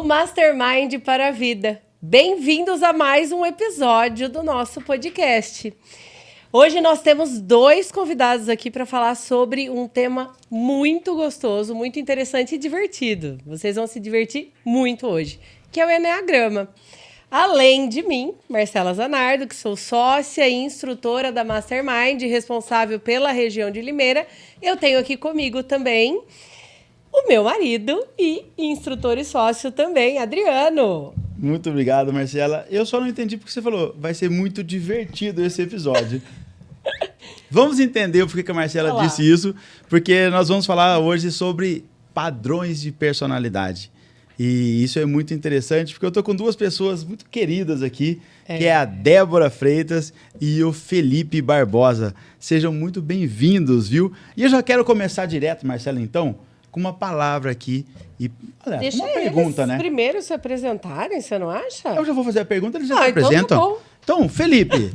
Mastermind para a Vida. Bem-vindos a mais um episódio do nosso podcast. Hoje nós temos 2 convidados aqui para falar sobre um tema muito gostoso, muito interessante e divertido. Vocês vão se divertir muito hoje, que é o Eneagrama. Além de mim, Marcela Zanardo, que sou sócia e instrutora da Mastermind, responsável pela região de Limeira, eu tenho aqui comigo também o meu marido e instrutor e sócio também, Adriano. Muito obrigado, Marcela. Eu só não entendi porque você falou, vai ser muito divertido esse episódio. Vamos entender o porquê que a Marcela disse isso, porque nós vamos falar hoje sobre padrões de personalidade. E isso é muito interessante, porque eu estou com 2 pessoas muito queridas aqui, que é a Débora Freitas e o Felipe Barbosa. Sejam muito bem-vindos, viu? E eu já quero começar direto, Marcela, então, com uma palavra aqui. E, olha, deixa uma pergunta, eles né? primeiro se apresentarem, você não acha? Eu já vou fazer a pergunta, eles já se então apresentam. tá bom. Então, Felipe,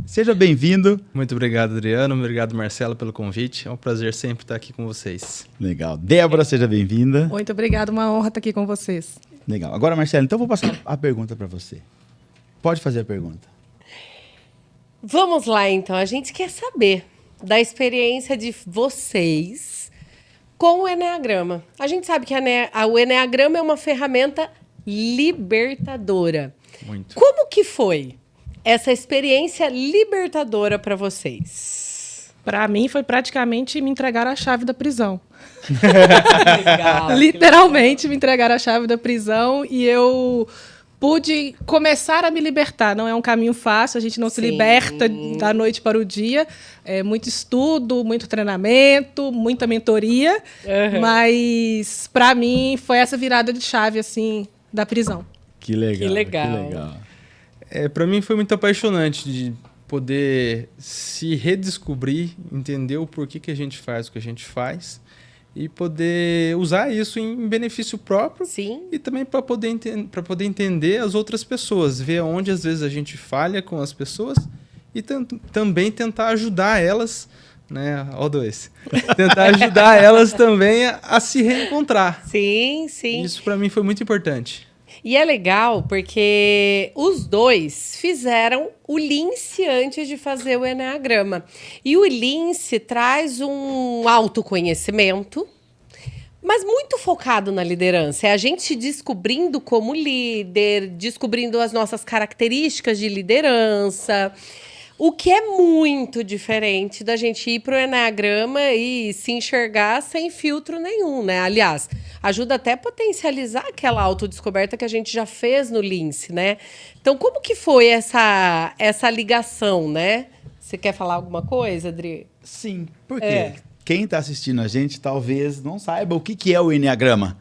seja bem-vindo. Muito obrigado, Adriano. Obrigado, Marcela, pelo convite. É um prazer sempre estar aqui com vocês. Legal. Débora, seja bem-vinda. Muito obrigada, uma honra estar aqui com vocês. Legal. Agora, Marcela, então eu vou passar a pergunta para você. Pode fazer a pergunta. Vamos lá, então. A gente quer saber da experiência de vocês com o Eneagrama. A gente sabe que o Eneagrama é uma ferramenta libertadora. Muito. Como que foi essa experiência libertadora para vocês? Para mim, foi praticamente me entregar a chave da prisão. Legal. Literalmente me entregar a chave da prisão e eu pude começar a me libertar. Não é um caminho fácil, a gente não se liberta da noite para o dia. É muito estudo, muito treinamento, muita mentoria. Mas, para mim, foi essa virada de chave assim, da prisão. Que legal. Que legal. Que legal. Para mim foi muito apaixonante de poder se redescobrir, entender o porquê que a gente faz o que a gente faz e poder usar isso em benefício próprio. Sim. E também para poder entender as outras pessoas, ver onde às vezes a gente falha com as pessoas e também tentar ajudar elas, né? Ó, 2. Tentar ajudar elas também a se reencontrar. Sim, sim. Isso para mim foi muito importante. E é legal porque os 2 fizeram o Lince antes de fazer o Eneagrama. E o Lince traz um autoconhecimento, mas muito focado na liderança. É a gente se descobrindo como líder, descobrindo as nossas características de liderança. O que é muito diferente da gente ir para o Eneagrama e se enxergar sem filtro nenhum, né? Aliás, ajuda até a potencializar aquela autodescoberta que a gente já fez no Lince, né? Então, como que foi essa ligação, né? Você quer falar alguma coisa, Adri? Sim, porque quem está assistindo a gente talvez não saiba o que é o Eneagrama.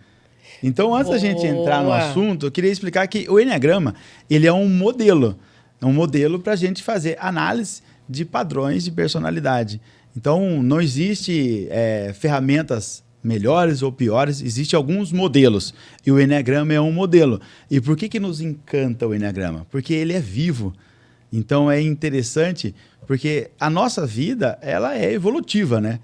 Então, antes da gente entrar no assunto, eu queria explicar que o Eneagrama, ele é um modelo. É um modelo para a gente fazer análise de padrões de personalidade. Então, não existe ferramentas melhores ou piores, existem alguns modelos. E o Eneagrama é um modelo. E por que nos encanta o Eneagrama? Porque ele é vivo. Então, é interessante, porque a nossa vida ela é evolutiva, né?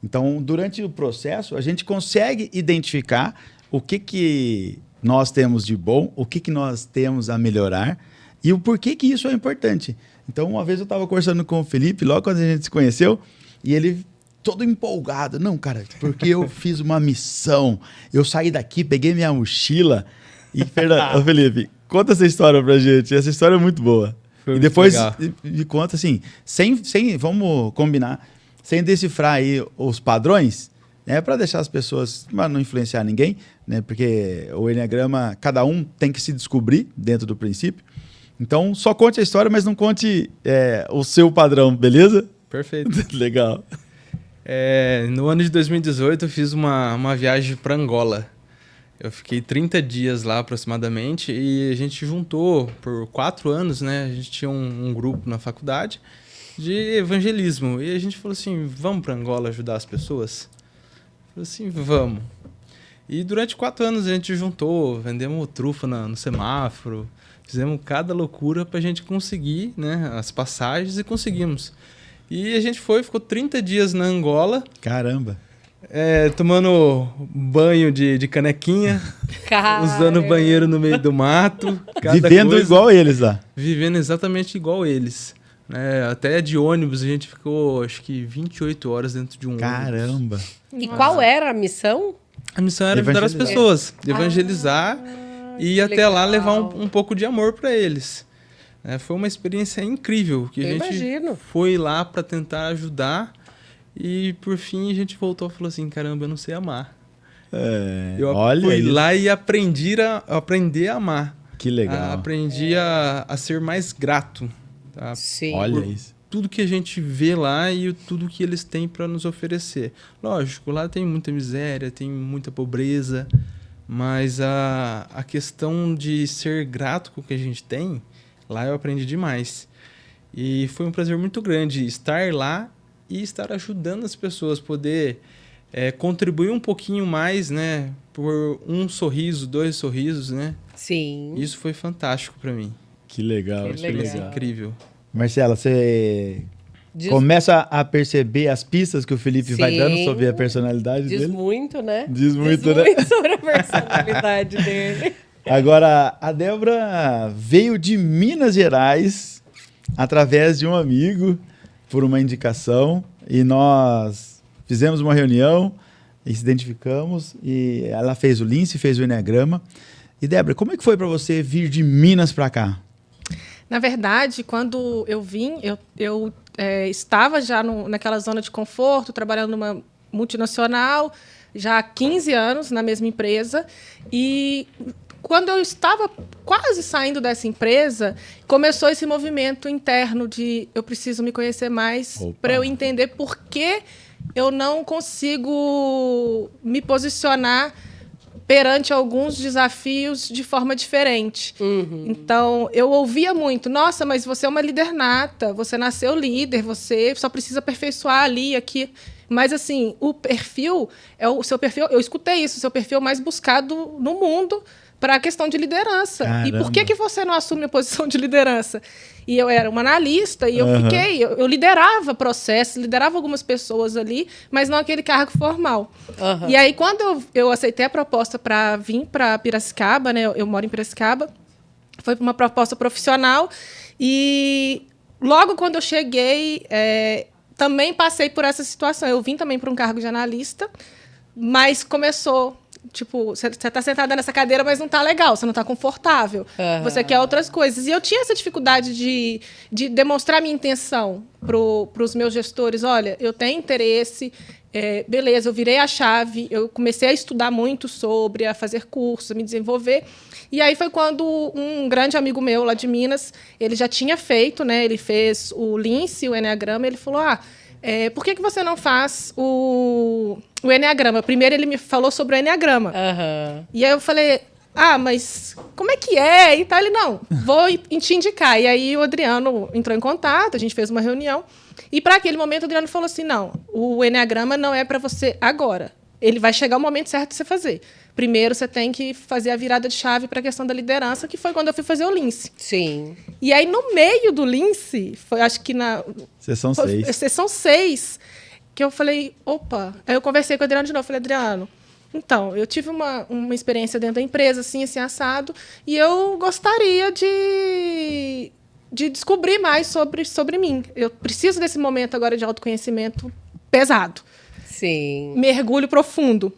Então, durante o processo, a gente consegue identificar o que nós temos de bom, o que nós temos a melhorar, e o porquê que isso é importante. Então, uma vez eu estava conversando com o Felipe, logo quando a gente se conheceu, e ele todo empolgado. Não, cara, porque eu fiz uma missão. Eu saí daqui, peguei minha mochila e... Felipe, conta essa história pra gente. Essa história é muito boa. Foi e depois legal. Me conta assim, vamos combinar, sem decifrar aí os padrões, né, para deixar as pessoas, mas não influenciar ninguém, né, porque o Eneagrama, cada um tem que se descobrir dentro do princípio. Então, só conte a história, mas não conte o seu padrão, beleza? Perfeito. Legal. No ano de 2018, eu fiz uma viagem para Angola. Eu fiquei 30 dias lá aproximadamente e a gente juntou por 4 anos, né? A gente tinha um grupo na faculdade de evangelismo. E a gente falou assim, vamos para Angola ajudar as pessoas? Eu falei assim, vamos. E durante 4 anos a gente juntou, vendemos trufa no semáforo, fizemos cada loucura para a gente conseguir, né, as passagens e conseguimos. E a gente ficou 30 dias na Angola. Caramba! Tomando banho de canequinha, usando banheiro no meio do mato. Vivendo igual eles lá. Vivendo exatamente igual eles. Até de ônibus a gente ficou, acho que 28 horas dentro de um ônibus. Caramba! E qual era a missão? A missão era ajudar as pessoas, evangelizar e até legal. Lá levar um pouco de amor para eles. Foi uma experiência incrível, que a gente foi lá para tentar ajudar e por fim a gente voltou e falou assim, caramba, eu não sei amar. Eu fui lá e aprendi a amar. Que legal. Aprendi a ser mais grato. Tá? Sim. Olha isso. Tudo que a gente vê lá e tudo que eles têm para nos oferecer. Lógico, lá tem muita miséria, tem muita pobreza, mas a questão de ser grato com o que a gente tem, lá eu aprendi demais. E foi um prazer muito grande estar lá e estar ajudando as pessoas, poder contribuir um pouquinho mais, né, por um sorriso, 2 sorrisos, né? Sim. Isso foi fantástico para mim. Que legal. Uma experiência incrível. Marcela, você começa a perceber as pistas que o Felipe vai dando sobre a personalidade dele? Diz muito, né? Diz muito sobre a personalidade dele. Agora, a Débora veio de Minas Gerais através de um amigo, por uma indicação, e nós fizemos uma reunião e se identificamos, e ela fez o Lince, fez o Enneagrama. E, Débora, como é que foi para você vir de Minas para cá? Na verdade, quando eu vim, eu estava já naquela zona de conforto, trabalhando numa multinacional, já há 15 anos na mesma empresa. E quando eu estava quase saindo dessa empresa, começou esse movimento interno de eu preciso me conhecer mais para eu entender por que eu não consigo me posicionar perante alguns desafios de forma diferente. Uhum. Então, eu ouvia muito, nossa, mas você é uma líder nata, você nasceu líder, você só precisa aperfeiçoar ali e aqui. Mas, assim, o seu perfil, eu escutei isso, o seu perfil mais buscado no mundo para a questão de liderança. Caramba. E por que você não assume a posição de liderança? E eu era uma analista e eu liderava processos, liderava algumas pessoas ali, mas não aquele cargo formal. Uhum. E aí, quando eu aceitei a proposta para vir para Piracicaba, né, eu moro em Piracicaba, foi uma proposta profissional e logo quando eu cheguei, também passei por essa situação. Eu vim também para um cargo de analista, mas começou... Tipo, você está sentada nessa cadeira, mas não está legal, você não está confortável. Uhum. Você quer outras coisas. E eu tinha essa dificuldade de demonstrar minha intenção para os meus gestores. Olha, eu tenho interesse, beleza, eu virei a chave, eu comecei a estudar muito sobre, a fazer cursos, a me desenvolver. E aí foi quando um grande amigo meu lá de Minas, ele já tinha feito, né? Ele fez o Lince, o Enneagrama, ele falou, por que você não faz o Enneagrama? Primeiro ele me falou sobre o Enneagrama. Uhum. E aí eu falei, mas como é que é? E tal. Ele, não, vou te indicar. E aí o Adriano entrou em contato, a gente fez uma reunião. E para aquele momento o Adriano falou assim, não, o Enneagrama não é para você agora. Ele vai chegar o momento certo de você fazer. Primeiro, você tem que fazer a virada de chave para a questão da liderança, que foi quando eu fui fazer o Lince. Sim. E aí, no meio do Lince, foi acho que na... Sessão 6, que eu falei, opa... Aí eu conversei com o Adriano de novo. Falei, Adriano, então, eu tive uma experiência dentro da empresa, assim, assado, e eu gostaria de descobrir mais sobre mim. Eu preciso desse momento agora de autoconhecimento pesado. Sim. Mergulho profundo.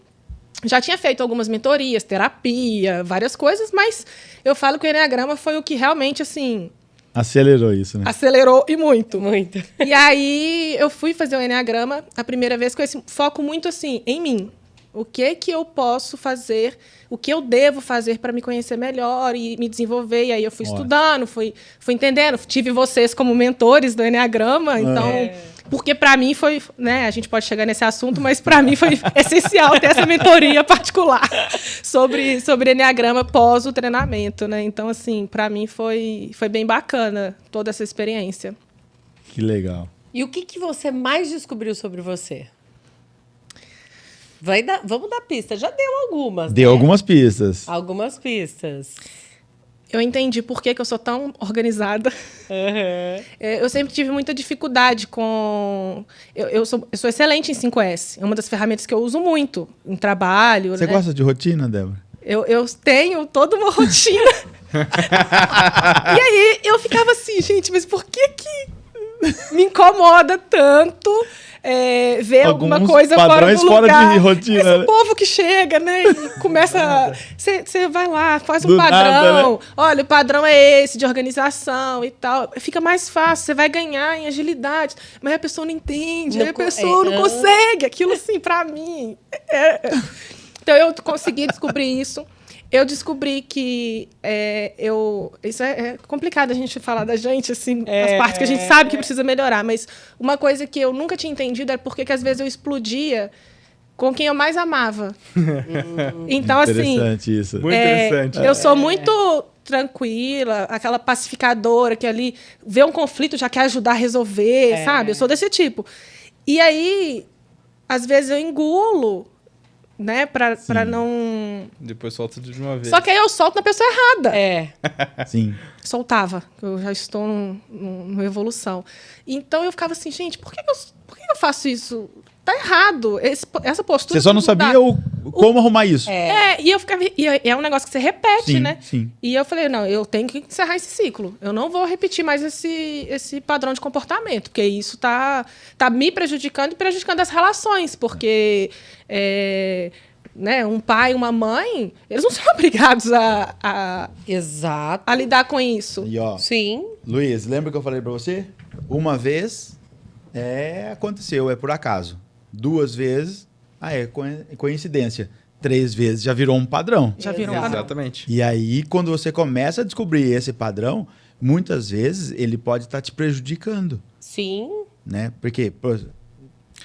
Já tinha feito algumas mentorias, terapia, várias coisas, mas eu falo que o Enneagrama foi o que realmente, assim... Acelerou isso, né? Acelerou e muito. Muito. E aí eu fui fazer o Enneagrama a primeira vez com esse foco muito, assim, em mim. O que eu posso fazer, o que eu devo fazer para me conhecer melhor e me desenvolver. E aí eu fui estudando, fui entendendo. Tive vocês como mentores do Enneagrama, então... Porque para mim foi, né, a gente pode chegar nesse assunto, mas para mim foi essencial ter essa mentoria particular sobre Enneagrama pós o treinamento, né? Então, assim, para mim foi bem bacana toda essa experiência. Que legal. E o que você mais descobriu sobre você? Vamos dar pista. Já deu algumas. Deu algumas pistas. Algumas pistas. eu entendi por que eu sou tão organizada. Eu sempre tive muita dificuldade com... Eu sou excelente em 5S. É uma das ferramentas que eu uso muito em trabalho. Você gosta de rotina, Débora? Eu tenho toda uma rotina. E aí eu ficava assim, gente, mas por que me incomoda tanto ver alguma coisa fora do lugar? Fora de rotina. Esse povo que chega, né? E começa... Você vai lá, faz um padrão. Nada, né? Olha, o padrão é esse, de organização e tal. Fica mais fácil, você vai ganhar em agilidade. Mas a pessoa não entende, a pessoa não consegue. Aquilo, assim, pra mim... Então, eu consegui descobrir isso. Eu descobri que isso é complicado a gente falar da gente, assim, as partes que a gente sabe que precisa melhorar. Mas uma coisa que eu nunca tinha entendido é porque que às vezes eu explodia com quem eu mais amava. Então, assim... Interessante isso. Muito interessante. Eu sou muito tranquila, aquela pacificadora que ali vê um conflito já quer ajudar a resolver, sabe? Eu sou desse tipo. E aí, às vezes eu engulo, né, pra não... Depois solta de uma vez. Só que aí eu solto na pessoa errada. Sim. Soltava. Eu já estou numa evolução. Então eu ficava assim, gente, por que eu faço isso? Tá errado. Essa postura... Você só não sabia como arrumar isso. E eu ficava... E é um negócio que você repete, sim, né? Sim. E eu falei, não, eu tenho que encerrar esse ciclo. Eu não vou repetir mais esse padrão de comportamento, porque isso tá me prejudicando e prejudicando as relações, porque... né, um pai e uma mãe, eles não são obrigados Exato. a lidar com isso. E, ó, Sim. Luiz, lembra que eu falei pra você? Uma vez aconteceu, é por acaso. 2 vezes, é coincidência. 3 vezes já virou um padrão. Já virou um padrão. Exatamente. E aí, quando você começa a descobrir esse padrão, muitas vezes ele pode estar te prejudicando. Sim. Né? Porque,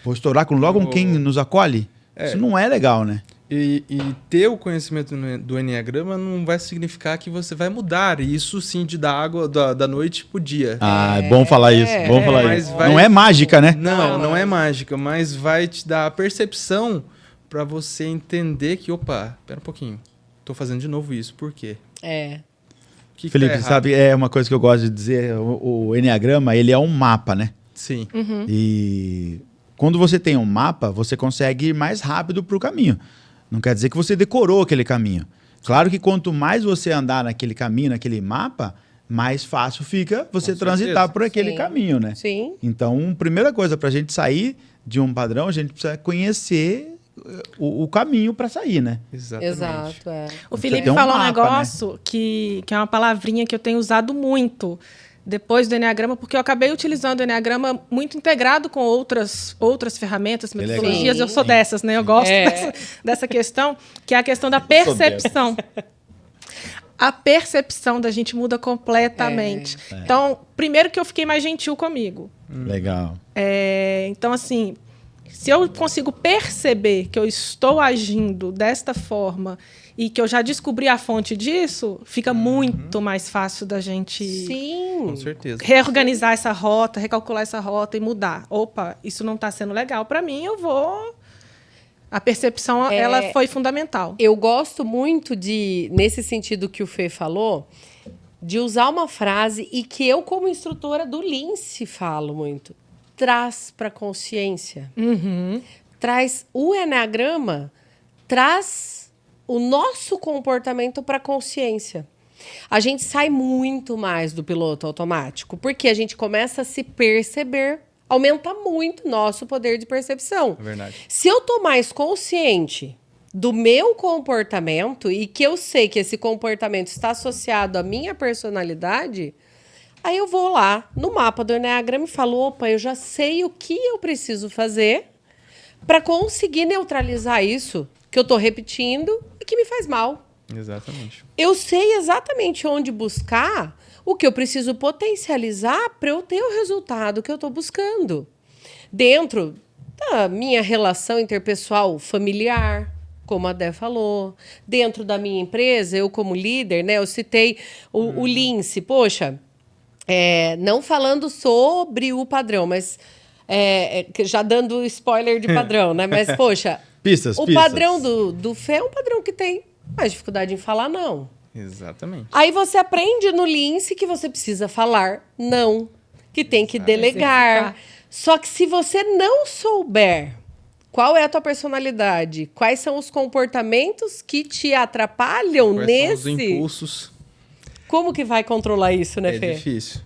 vou estourar com logo quem nos acolhe? Isso não é legal, né? E ter o conhecimento do Enneagrama não vai significar que você vai mudar. Isso sim de dar água da noite pro dia. É bom falar isso. Bom falar isso. Não é mágica, né? Não é mágica, mas vai te dar a percepção para você entender que, opa, pera um pouquinho. Tô fazendo de novo isso. Por quê? Que Felipe, tá sabe, é uma coisa que eu gosto de dizer, o Enneagrama, ele é um mapa, né? Sim. E quando você tem um mapa, você consegue ir mais rápido pro caminho. Não quer dizer que você decorou aquele caminho. Claro que quanto mais você andar naquele caminho, naquele mapa, mais fácil fica você transitar por aquele caminho, né? Sim. Então, primeira coisa, para a gente sair de um padrão, a gente precisa conhecer o caminho para sair, né? Exatamente. Exato, O Felipe falou um negócio, né, que é uma palavrinha que eu tenho usado muito depois do Enneagrama, porque eu acabei utilizando o Enneagrama muito integrado com outras ferramentas, metodologias. Eu sou dessas, né? Eu gosto dessa questão, que é a questão da percepção. A percepção da gente muda completamente. Então, primeiro que eu fiquei mais gentil comigo. Legal. Então, assim, se eu consigo perceber que eu estou agindo desta forma e que eu já descobri a fonte disso, fica muito mais fácil da gente Com certeza. reorganizar essa rota, recalcular essa rota e mudar. Opa, isso não está sendo legal para mim, eu vou... A percepção, ela foi fundamental. Eu gosto muito nesse sentido que o Fê falou, de usar uma frase e que eu, como instrutora do Lince, falo muito. Traz para consciência. Traz o Enneagrama, traz o nosso comportamento para consciência. A gente sai muito mais do piloto automático, porque a gente começa a se perceber. Aumenta muito nosso poder de percepção. É verdade. Se eu tô mais consciente do meu comportamento e que eu sei que esse comportamento está associado à minha personalidade, aí eu vou lá no mapa do Enneagrama e falo, opa, eu já sei o que eu preciso fazer para conseguir neutralizar isso que eu tô repetindo e que me faz mal. Exatamente. Eu sei exatamente onde buscar o que eu preciso potencializar para eu ter o resultado que eu estou buscando. Dentro da minha relação interpessoal familiar, como a Dé falou. Dentro da minha empresa, eu como líder, né? Eu citei o Lince. Poxa, não falando sobre o padrão, mas já dando spoiler de padrão, né? Mas, poxa, pistas. Padrão do Fê é um padrão que tem mais dificuldade em falar não. Exatamente. Aí você aprende no Lince que você precisa falar não, que tem que delegar. Só que se você não souber qual é a tua personalidade, quais são os comportamentos que te atrapalham Quais nesse... são os impulsos? Como que vai controlar isso, né, Fê? É difícil.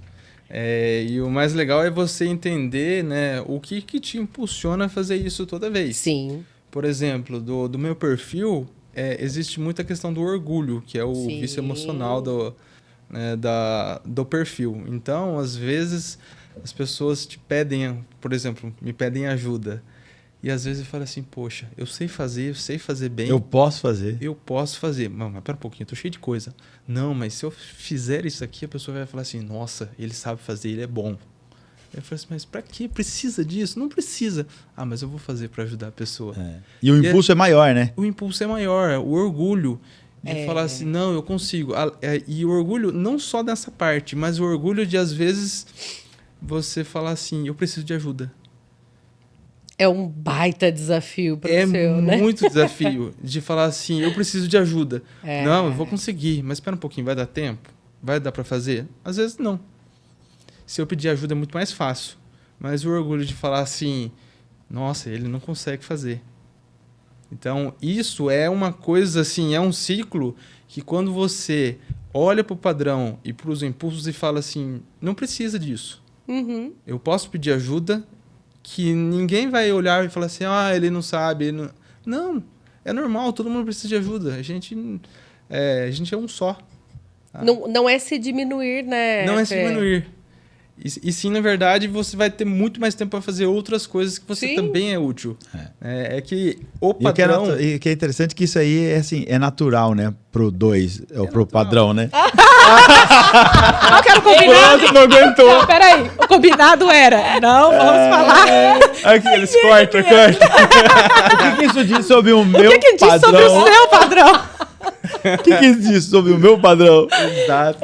E o mais legal é você entender, né, o que te impulsiona a fazer isso toda vez. Sim. Por exemplo, do meu perfil, existe muita questão do orgulho, que é o Sim. vício emocional do perfil. Então, às vezes, as pessoas te pedem, por exemplo, me pedem ajuda. E às vezes eu falo assim, poxa, eu sei fazer bem. Eu posso fazer. Eu posso fazer. Mas pera um pouquinho, eu tô cheio de coisa. Não, mas se eu fizer isso aqui, a pessoa vai falar assim, nossa, ele sabe fazer, ele é bom. Eu falei assim, mas pra que precisa disso? Não precisa. Ah, mas eu vou fazer para ajudar a pessoa. E o impulso é maior, né? O impulso é maior, o orgulho de falar assim, não, eu consigo. E o orgulho não só dessa parte, mas o orgulho de, às vezes, você falar assim, eu preciso de ajuda. É um baita desafio para o seu, né? É muito desafio de falar assim, eu preciso de ajuda. Não, eu vou conseguir, mas espera um pouquinho, vai dar tempo? Vai dar para fazer? Às vezes não. Se eu pedir ajuda é muito mais fácil. Mas o orgulho de falar assim, nossa, ele não consegue fazer. Então, isso é uma coisa assim, é um ciclo que quando você olha para o padrão e para os impulsos e fala assim, não precisa disso. Uhum. Eu posso pedir ajuda, que ninguém vai olhar e falar assim, ele não sabe. Ele não... não, é normal, todo mundo precisa de ajuda. A gente é um só. Tá? Não é se diminuir, né? Não é se diminuir. E sim, na verdade, você vai ter muito mais tempo para fazer outras coisas que você também é útil. É que o padrão... E que é interessante que isso aí é natural, né? Pro 2, ou pro padrão, né? Eu quero combinar. Não aguentou. Não, peraí, o combinado era, não vamos falar. Aqui, eles cortam. O que isso diz sobre o meu O que diz padrão? sobre o seu padrão? O que isso diz sobre o meu padrão? Exato.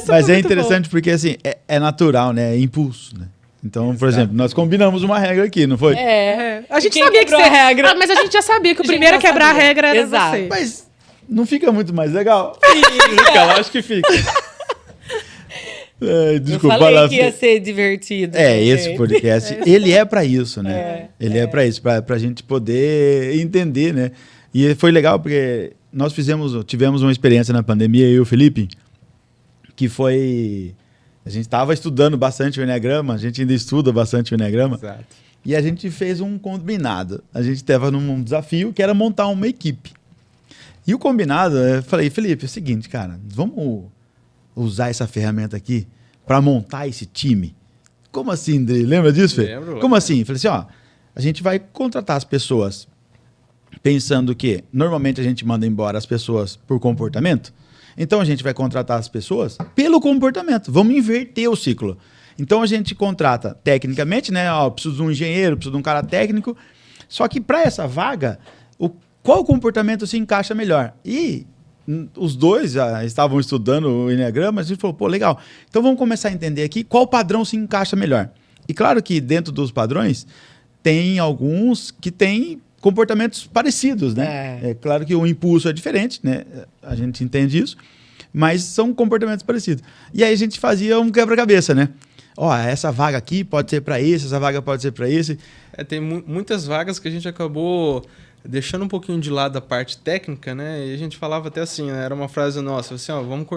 Mas é muito interessante porque, assim, é natural, né? É impulso, né? Então, por exemplo, nós combinamos uma regra aqui, não foi? A gente Quem sabia que quebrou você... a regra? mas a gente já sabia que o A gente primeiro a já quebrar a sabia. regra era Exato. você. Mas não fica muito mais legal? Fica, lógico que fica. Desculpa. Eu falei que ia ser divertido. Esse gente. podcast, ele é pra isso, né? Ele é pra isso, pra gente poder entender, né? E foi legal porque nós tivemos uma experiência na pandemia, eu e o Felipe, que foi... A gente estava estudando bastante o Enneagrama, a gente ainda estuda bastante o Enneagrama. Exato. E a gente fez um combinado. A gente estava num desafio que era montar uma equipe. E o combinado, eu falei, Felipe, é o seguinte, cara, vamos usar essa ferramenta aqui para montar esse time? Como assim, André? Lembra disso, Fê? Lembro. Como assim? Eu falei assim, a gente vai contratar as pessoas pensando que normalmente a gente manda embora as pessoas por comportamento. Então a gente vai contratar as pessoas pelo comportamento. Vamos inverter o ciclo. Então a gente contrata tecnicamente, né? Eu preciso de um engenheiro, preciso de um cara técnico. Só que para essa vaga, qual comportamento se encaixa melhor? E os dois já estavam estudando o Enneagrama, a gente falou, pô, legal. Então vamos começar a entender aqui qual padrão se encaixa melhor. E claro que dentro dos padrões, tem alguns que têm comportamentos parecidos, né? É claro que o impulso é diferente, né? A gente entende isso, mas são comportamentos parecidos. E aí a gente fazia um quebra-cabeça, né? Essa vaga aqui pode ser para esse, essa vaga pode ser para esse. Tem muitas vagas que a gente acabou deixando um pouquinho de lado a parte técnica, né? E a gente falava até assim, né? Era uma frase nossa, assim, vamos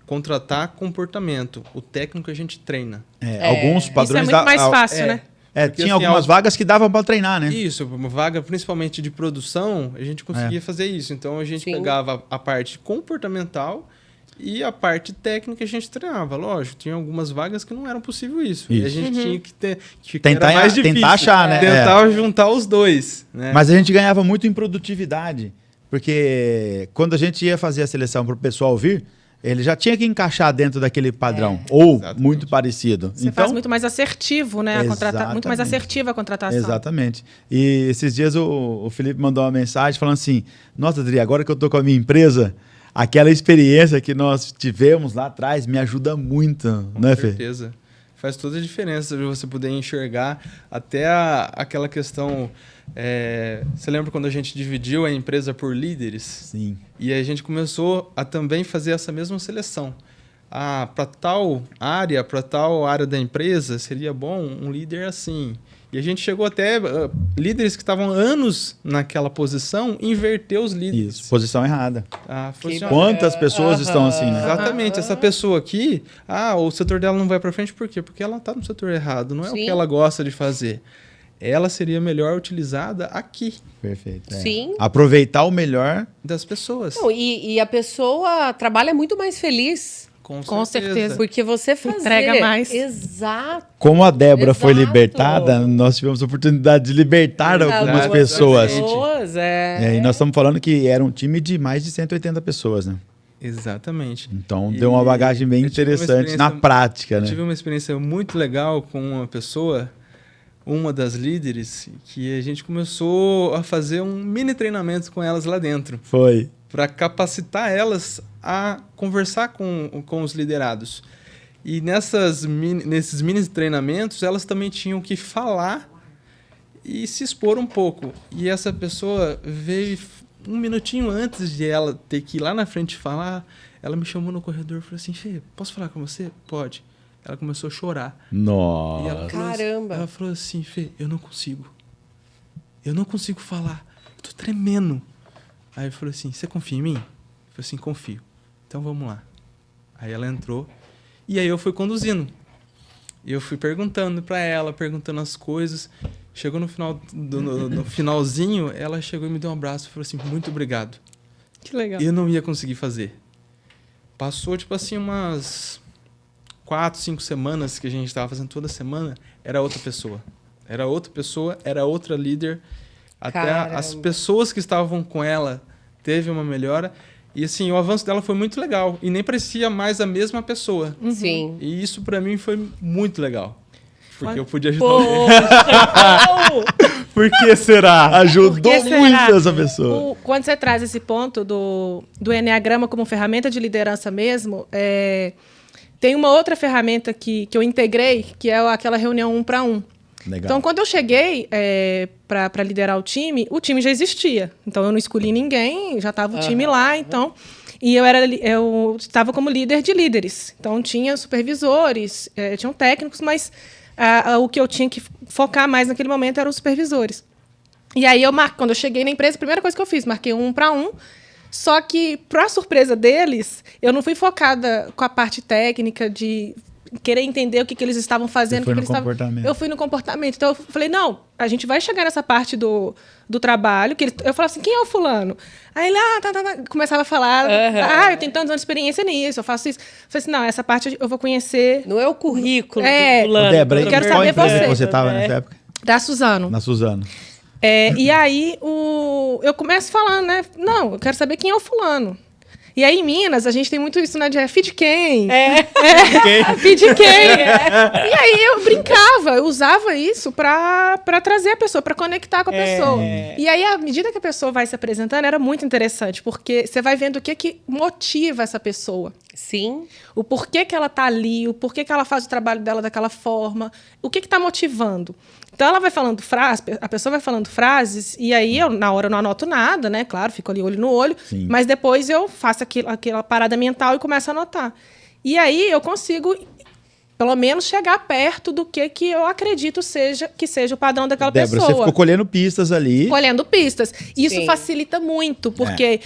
contratar comportamento. O técnico a gente treina. Alguns padrões... Isso é muito mais fácil, né? Porque, tinha assim, algumas vagas que davam para treinar, né? Isso, uma vaga principalmente de produção, a gente conseguia fazer isso. Então a gente pegava a parte comportamental e a parte técnica a gente treinava. Lógico, tinha algumas vagas que não eram possível isso. E a gente tinha que tentar, era mais difícil, tentar achar, né? Tentar juntar os dois. Né? Mas a gente ganhava muito em produtividade, porque quando a gente ia fazer a seleção para o pessoal vir, ele já tinha que encaixar dentro daquele padrão, ou Exatamente. muito parecido. Você faz muito mais assertivo, né? Muito mais Exatamente. assertiva a contratação. Exatamente. E esses dias o Felipe mandou uma mensagem falando assim, nossa, Adri, agora que eu tô com a minha empresa, aquela experiência que nós tivemos lá atrás me ajuda muito, né, Fê? Com certeza. Faz toda a diferença de você poder enxergar até aquela questão... você lembra quando a gente dividiu a empresa por líderes? Sim. E a gente começou a também fazer essa mesma seleção. Para tal área da empresa, seria bom um líder assim. E a gente chegou até líderes que estavam anos naquela posição, inverter os líderes. Isso, posição errada. Funciona. Quantas pessoas estão assim, né? Exatamente. Essa pessoa aqui, o setor dela não vai para frente, por quê? Porque ela está no setor errado, não é o que ela gosta de fazer. Ela seria melhor utilizada aqui. Perfeito. Sim. Aproveitar o melhor das pessoas. Não, e a pessoa trabalha muito mais feliz. Com certeza. Porque você entrega mais. Exato. Como a Débora foi Exato. libertada, nós tivemos a oportunidade de libertar algumas pessoas. E nós estamos falando que era um time de mais de 180 pessoas, né? Exatamente. Então deu uma bagagem bem interessante na prática, né? Eu tive uma experiência muito legal com uma pessoa, uma das líderes, que a gente começou a fazer um mini treinamento com elas lá dentro. Foi. Para capacitar elas a conversar com os liderados. E nesses mini treinamentos, elas também tinham que falar e se expor um pouco. E essa pessoa veio um minutinho antes de ela ter que ir lá na frente falar, ela me chamou no corredor e falou assim: Fê, posso falar com você? Pode. Ela começou a chorar. Nossa. E ela Caramba. Ela falou assim: Fê, eu não consigo falar. Eu tô tremendo. Aí eu falei assim: você confia em mim? Eu falei assim: confio. Então vamos lá. Aí ela entrou e aí eu fui conduzindo. E eu fui perguntando para ela, perguntando as coisas. Chegou no final no finalzinho, ela chegou e me deu um abraço e falou assim: muito obrigado. Que legal. Eu não ia conseguir fazer. Passou tipo assim umas 4, 5 semanas que a gente estava fazendo toda semana, era outra pessoa, era outra líder. Até as pessoas que estavam com ela teve uma melhora. E assim, o avanço dela foi muito legal. E nem parecia mais a mesma pessoa. Sim. E isso pra mim foi muito legal. Porque eu pude ajudar alguém. Por que será? Ajudou muito essa pessoa. Quando você traz esse ponto do Enneagrama como ferramenta de liderança mesmo, tem uma outra ferramenta que eu integrei, que é aquela reunião 1 para 1. Legal. Então, quando eu cheguei para liderar o time já existia. Então, eu não escolhi ninguém, já estava o time lá. Então, e eu estava como líder de líderes. Então, tinha supervisores, tinham técnicos, mas o que eu tinha que focar mais naquele momento eram os supervisores. E aí, quando eu cheguei na empresa, a primeira coisa que eu fiz, marquei 1 para 1. Só que, para surpresa deles, eu não fui focada com a parte técnica de querer entender o que eles estavam fazendo. Eu fui no comportamento. Então, eu falei, não, a gente vai chegar nessa parte do trabalho. Eu falava assim, quem é o fulano? Aí ele, começava a falar, eu tenho tantos anos de experiência nisso, eu faço isso. Eu falei assim, não, essa parte eu vou conhecer. Não é o currículo do fulano. Débora, eu quero saber você estava nessa época? Da Suzano. Na Suzano. E aí, eu começo falando, né? Não, eu quero saber quem é o fulano. E aí, em Minas, a gente tem muito isso, né? De feed quem? Feed quem? E aí, eu brincava, eu usava isso pra trazer a pessoa, pra conectar com a pessoa. E aí, à medida que a pessoa vai se apresentando, era muito interessante, porque você vai vendo o que motiva essa pessoa. Sim. O porquê que ela tá ali, o porquê que ela faz o trabalho dela daquela forma, o que tá motivando. Então, ela vai falando frases, a pessoa vai falando frases, e aí, na hora, eu não anoto nada, né? Claro, fico ali olho no olho. Sim. Mas depois eu faço aquela parada mental e começo a anotar. E aí, eu consigo, pelo menos, chegar perto do que eu acredito que seja o padrão daquela pessoa. Você ficou colhendo pistas ali. Colhendo pistas. Isso facilita muito, porque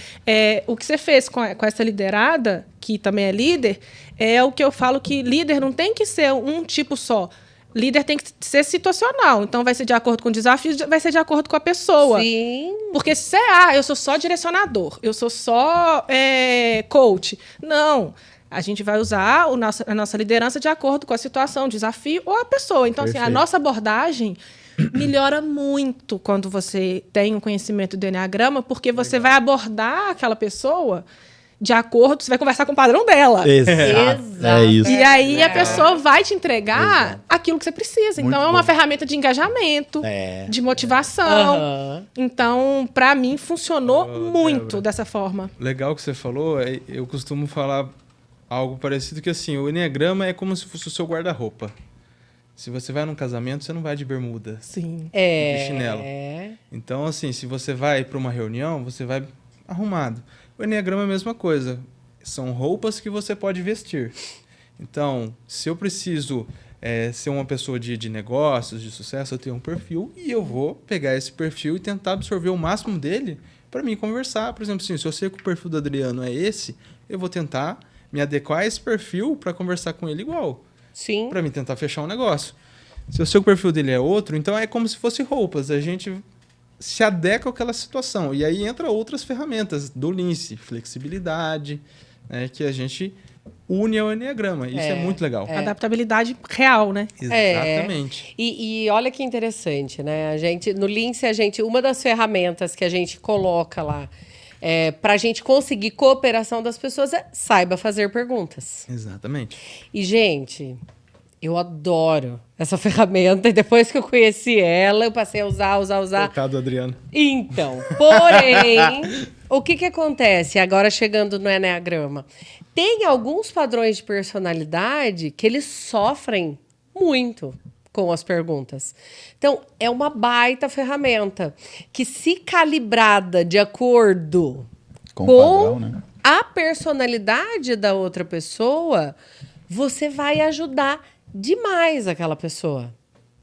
o que você fez com essa liderada, que também é líder, é o que eu falo que líder não tem que ser um tipo só. Líder tem que ser situacional. Então, vai ser de acordo com o desafio, vai ser de acordo com a pessoa. Sim. Porque se eu sou só direcionador, eu sou só coach. Não. A gente vai usar a nossa liderança de acordo com a situação, o desafio ou a pessoa. Então, assim, a nossa abordagem melhora muito quando você tem um conhecimento do Enneagrama, porque você vai abordar aquela pessoa de acordo, você vai conversar com o padrão dela. Exato. É isso. E aí a pessoa vai te entregar aquilo que você precisa. Então, é uma ferramenta de engajamento, de motivação. Então, para mim, funcionou muito dessa forma. Legal que você falou. Eu costumo falar algo parecido que assim, o Enneagrama é como se fosse o seu guarda-roupa. Se você vai num casamento, você não vai de bermuda, Sim. de chinelo. Então, assim, se você vai para uma reunião, você vai arrumado. O Enneagrama é a mesma coisa. São roupas que você pode vestir. Então, se eu preciso ser uma pessoa de negócios, de sucesso, eu tenho um perfil e eu vou pegar esse perfil e tentar absorver o máximo dele para mim conversar. Por exemplo, assim, se eu sei que o perfil do Adriano é esse, eu vou tentar me adequar a esse perfil para conversar com ele igual. Sim. Para mim tentar fechar um negócio. Se eu sei que o perfil dele é outro, então é como se fosse roupas. A gente se adequa àquela situação. E aí entra outras ferramentas do Lince, flexibilidade, né, que a gente une ao Enneagrama. Isso é muito legal. Adaptabilidade real, né? Exatamente. E olha que interessante, né? No Lince, uma das ferramentas que a gente coloca lá para a gente conseguir cooperação das pessoas saiba fazer perguntas. Exatamente. E, gente, eu adoro essa ferramenta. E depois que eu conheci ela, eu passei a usar. Coitado do Adriano. Então, porém, o que acontece agora chegando no Enneagrama? Tem alguns padrões de personalidade que eles sofrem muito com as perguntas. Então, é uma baita ferramenta que, se calibrada de acordo Com o padrão, né? a personalidade da outra pessoa, você vai ajudar demais aquela pessoa.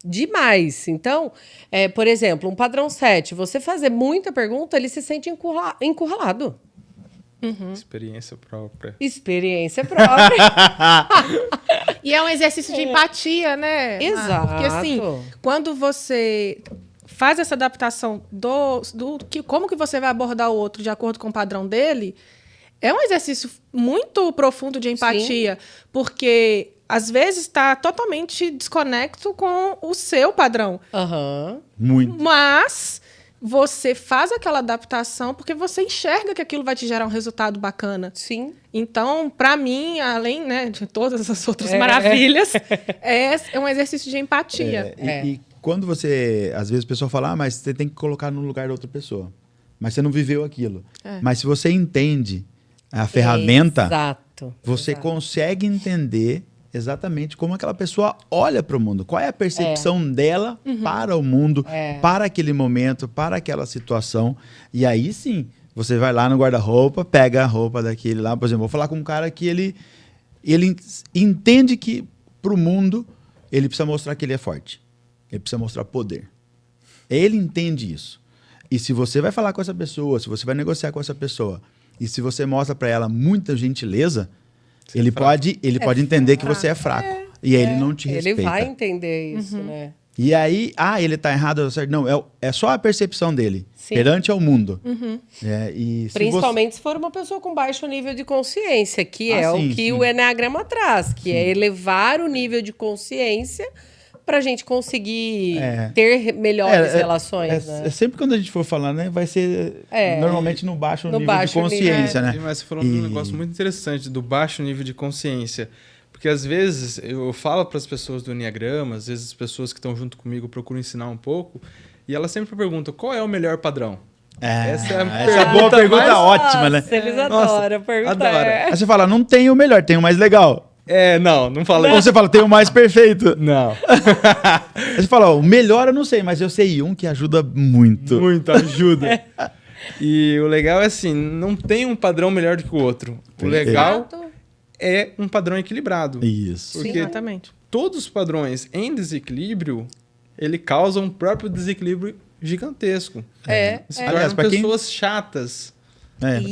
Demais. Então, por exemplo, um padrão 7, você fazer muita pergunta, ele se sente encurralado. Experiência própria. Experiência própria. E é um exercício de empatia, né? Exato. Porque assim, quando você faz essa adaptação como que você vai abordar o outro de acordo com o padrão dele, é um exercício muito profundo de empatia, porque às vezes está totalmente desconecto com o seu padrão. Muito. Mas você faz aquela adaptação porque você enxerga que aquilo vai te gerar um resultado bacana. Sim. Então, para mim, além, né, de todas essas outras maravilhas, é um exercício de empatia. E quando você... Às vezes a pessoa fala, mas você tem que colocar no lugar da outra pessoa. Mas você não viveu aquilo. Mas se você entende a ferramenta, você consegue entender exatamente como aquela pessoa olha para o mundo. Qual é a percepção dela para o mundo, para aquele momento, para aquela situação. E aí sim, você vai lá no guarda-roupa, pega a roupa daquele lá. Por exemplo, vou falar com um cara que ele entende que para o mundo ele precisa mostrar que ele é forte. Ele precisa mostrar poder. Ele entende isso. E se você vai falar com essa pessoa, se você vai negociar com essa pessoa, e se você mostra para ela muita gentileza, ele pode entender que você é fraco. E aí ele não te respeita. Ele vai entender isso, né? E aí, ele tá errado. Não, é só a percepção dele perante ao mundo. Principalmente se for uma pessoa com baixo nível de consciência, que o Enneagrama traz, que é elevar o nível de consciência para a gente conseguir ter melhores relações. Né? Sempre quando a gente for falar, né, vai ser normalmente no baixo nível de consciência, né? Mas você falou um negócio muito interessante do baixo nível de consciência. Porque às vezes eu falo para as pessoas do Enneagrama, às vezes as pessoas que estão junto comigo procuram ensinar um pouco, e elas sempre perguntam qual é o melhor padrão. Essa é uma boa pergunta, ótima, né? Eles adoram perguntar. Aí você fala, não tem o melhor, tem o mais legal. Não fala isso. Ou você fala, tem o mais perfeito. Não. Aí você fala, o melhor eu não sei, mas eu sei um que ajuda muito. Muito, ajuda. E o legal é assim, não tem um padrão melhor do que o outro. O legal é um padrão equilibrado. Isso. Porque sim, exatamente. Todos os padrões em desequilíbrio, ele causa um próprio desequilíbrio gigantesco. Se tornam pessoas chatas.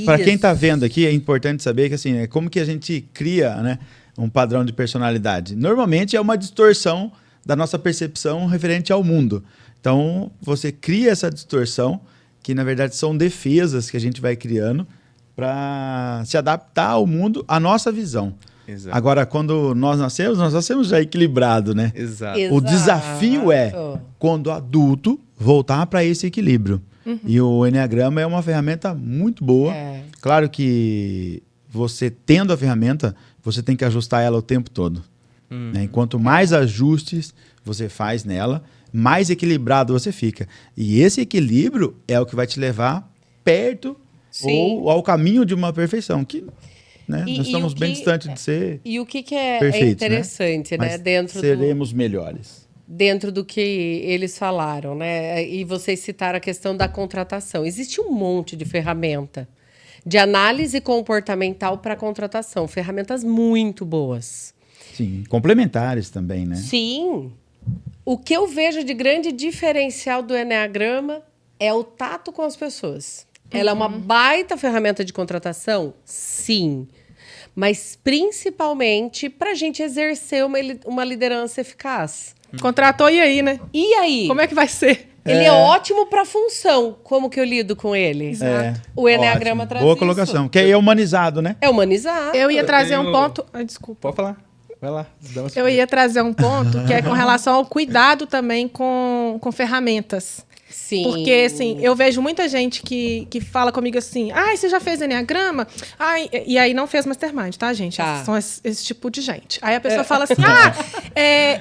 Para quem está vendo aqui, é importante saber que assim, como que a gente cria, né, um padrão de personalidade. Normalmente é uma distorção da nossa percepção referente ao mundo. Então, você cria essa distorção, que na verdade são defesas que a gente vai criando para se adaptar ao mundo, à nossa visão. Exato. Agora, quando nós nascemos já equilibrado, né? Exato. O desafio é, quando adulto, voltar para esse equilíbrio. E o Enneagrama é uma ferramenta muito boa. Claro que você tendo a ferramenta, você tem que ajustar ela o tempo todo. Né? Quanto mais ajustes você faz nela, mais equilibrado você fica. E esse equilíbrio é o que vai te levar perto ou ao caminho de uma perfeição. Que né? Nós estamos bem distantes de ser E o que é perfeitos, interessante, né? Mas seremos melhores. Dentro do que eles falaram, né? E vocês citaram a questão da contratação. Existe um monte de ferramenta de análise comportamental para contratação. Ferramentas muito boas. Sim, complementares também, né? Sim. O que eu vejo de grande diferencial do Eneagrama é o tato com as pessoas. Ela é uma baita ferramenta de contratação? Sim. Mas principalmente para a gente exercer uma liderança eficaz. Contratou e aí, né? E aí? Como é que vai ser? Ele é ótimo para função. Como que eu lido com ele? Exato. O Eneagrama Ótimo. traz Boa isso. colocação. Que aí é humanizado, né? É humanizado. Eu ia trazer tenho- um ponto... Ai, desculpa. Pode falar. Vai lá. Eu ia trazer um ponto que é com relação ao cuidado também com ferramentas. Sim. Porque, assim, eu vejo muita gente que fala comigo assim, você já fez Eneagrama? E aí não fez Mastermind, tá, gente? Tá. São esse tipo de gente. Aí a pessoa fala assim,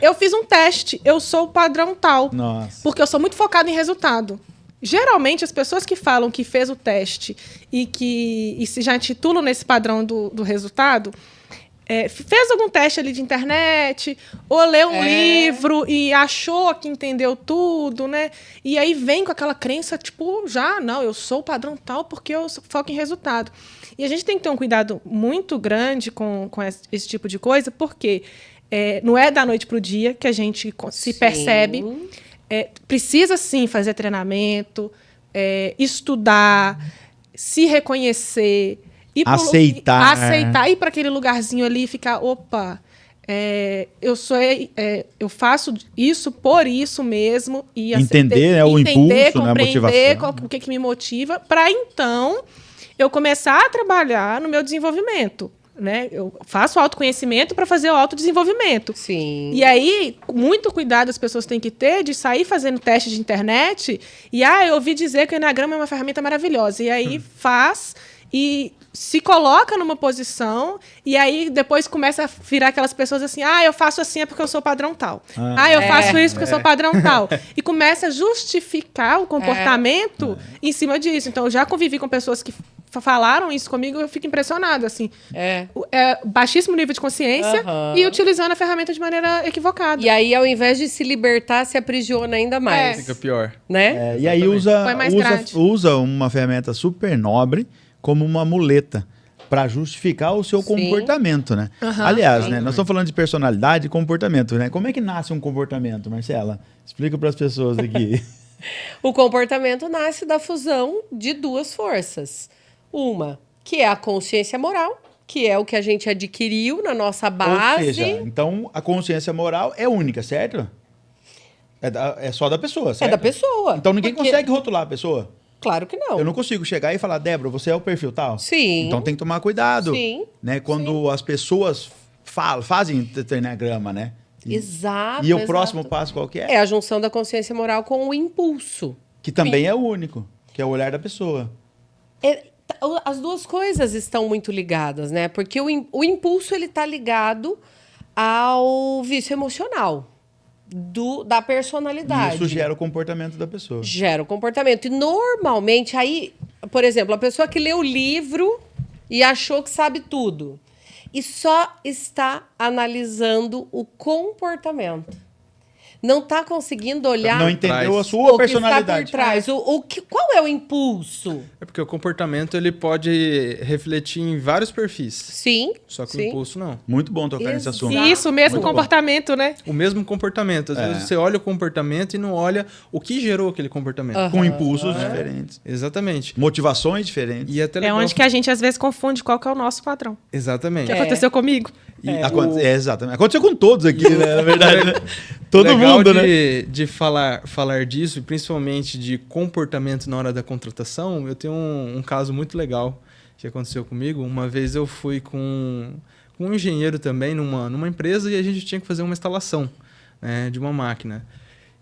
eu fiz um teste, eu sou o padrão tal. Nossa. Porque eu sou muito focada em resultado. Geralmente, as pessoas que falam que fez o teste e se já intitulam nesse padrão do resultado... fez algum teste ali de internet, ou leu um livro e achou que entendeu tudo, né? E aí vem com aquela crença, tipo, eu sou o padrão tal porque eu foco em resultado. E a gente tem que ter um cuidado muito grande com esse tipo de coisa, porque não é da noite para o dia que a gente se percebe. Precisa, sim, fazer treinamento, estudar, se reconhecer... Aceitar, ir para aquele lugarzinho ali e ficar, eu faço isso por isso mesmo. E Entender o impulso, compreender a motivação. o que me motiva, para então eu começar a trabalhar no meu desenvolvimento. Né? Eu faço autoconhecimento para fazer o autodesenvolvimento. Sim. E aí, muito cuidado as pessoas têm que ter de sair fazendo teste de internet e, eu ouvi dizer que o Eneagrama é uma ferramenta maravilhosa. E aí faz e se coloca numa posição e aí depois começa a virar aquelas pessoas assim, eu faço assim é porque eu sou padrão tal. Eu faço isso porque eu sou padrão tal. E começa a justificar o comportamento em cima disso. Então, eu já convivi com pessoas que falaram isso comigo, eu fico impressionada, assim. Baixíssimo nível de consciência e utilizando a ferramenta de maneira equivocada. E aí, ao invés de se libertar, se aprisiona ainda mais. Fica pior. Né? E aí usa uma ferramenta super nobre como uma muleta para justificar o seu comportamento, né? Aliás, né, nós estamos falando de personalidade e comportamento, né? Como é que nasce um comportamento, Marcela? Explica para as pessoas aqui. O comportamento nasce da fusão de duas forças. Uma, que é a consciência moral, que é o que a gente adquiriu na nossa base. Ou seja, então a consciência moral é única, certo? É só da pessoa, certo? É da pessoa. Então ninguém consegue rotular a pessoa. Claro que não. Eu não consigo chegar e falar, Débora, você é o perfil tal? Sim. Então tem que tomar cuidado. Sim. Né? Quando as pessoas fazem Eneagrama, né? Exato. E o próximo passo qual que é? É a junção da consciência moral com o impulso. Que também é o único, que é o olhar da pessoa. As duas coisas estão muito ligadas, né? Porque o impulso ele está ligado ao vício emocional da personalidade. E isso gera o comportamento da pessoa. Gera o comportamento. E normalmente, aí, por exemplo, a pessoa que lê o livro e achou que sabe tudo e só está analisando o comportamento. Não está conseguindo olhar... Não entendeu a sua personalidade. O que está por trás. Qual é o impulso? É porque o comportamento ele pode refletir em vários perfis. Sim. Só que sim. o impulso não. Muito bom tocar nesse assunto. Isso, o mesmo Muito comportamento, né? O mesmo comportamento. Às vezes você olha o comportamento e não olha o que gerou aquele comportamento. Com impulsos diferentes. Exatamente. Motivações diferentes. E até legal... onde que a gente às vezes confunde qual que é o nosso padrão. Exatamente. Que aconteceu comigo. Exatamente. Aconteceu com todos aqui, né? Na verdade, né? Todo legal mundo, né? de falar disso, principalmente de comportamento na hora da contratação, eu tenho um caso muito legal que aconteceu comigo. Uma vez eu fui com um engenheiro também numa empresa e a gente tinha que fazer uma instalação, né, de uma máquina.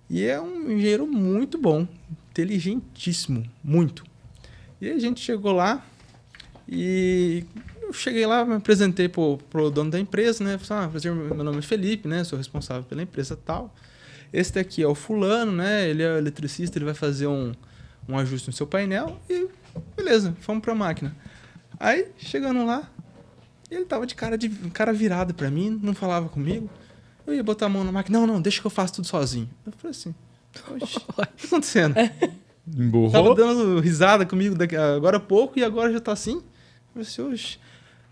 E é um engenheiro muito bom, inteligentíssimo, muito. E a gente chegou lá e... Eu cheguei lá, me apresentei pro dono da empresa, né? Falei, prazer, meu nome é Felipe, né? Sou responsável pela empresa tal. Esse daqui é o fulano, né? Ele é eletricista, ele vai fazer um ajuste no seu painel e beleza, fomos pra máquina. Aí, chegando lá, Ele tava de cara virado pra mim, não falava comigo. Eu ia botar a mão na máquina. Não, deixa que eu faço tudo sozinho. Eu falei assim, oxe, o que tá acontecendo? Emburrou? Tava dando risada comigo agora há pouco e agora já tá assim. Eu falei assim, oxe.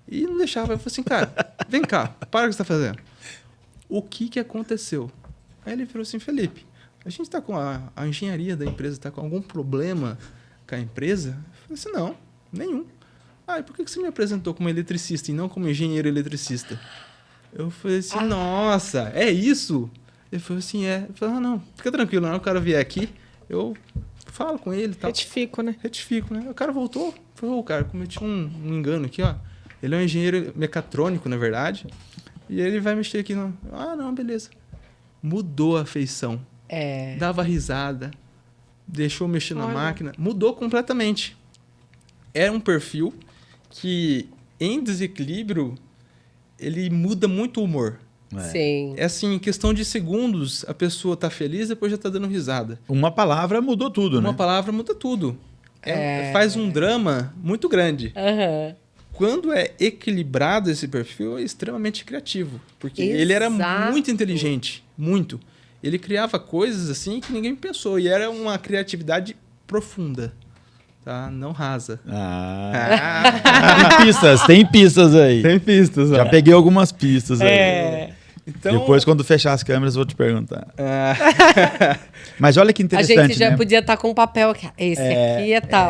E não deixava. Eu falei assim, cara, vem cá, para o que você tá fazendo. O que aconteceu? Aí ele falou assim, Felipe, a gente tá com a engenharia da empresa, tá com algum problema com a empresa? Eu falei assim, não, nenhum. E por que você me apresentou como eletricista e não como engenheiro eletricista? Eu falei assim, nossa, é isso? Ele falou assim, é. Eu falei, não, fica tranquilo, na hora que o cara vier aqui, eu falo com ele e tal. Retifico, né? O cara voltou, falou, cara, cometi um engano aqui, ó. Ele é um engenheiro mecatrônico, na verdade, e ele vai mexer aqui no... não, beleza. Mudou a feição. Dava risada, deixou mexer na máquina, mudou completamente. Era um perfil que, em desequilíbrio, ele muda muito o humor. Sim. É assim, em questão de segundos, a pessoa tá feliz, depois já tá dando risada. Uma palavra mudou tudo, né? Uma palavra muda tudo. Faz um drama muito grande. Quando é equilibrado esse perfil, é extremamente criativo. Porque ele era muito inteligente. Muito. Ele criava coisas assim que ninguém pensou. E era uma criatividade profunda. Tá? Não rasa. Tem pistas aí. Tem pistas. Já peguei algumas pistas aí. Então... Depois, quando fechar as câmeras, eu vou te perguntar. Mas olha que interessante, A gente já né? podia estar com um papel aqui. Esse aqui é tal.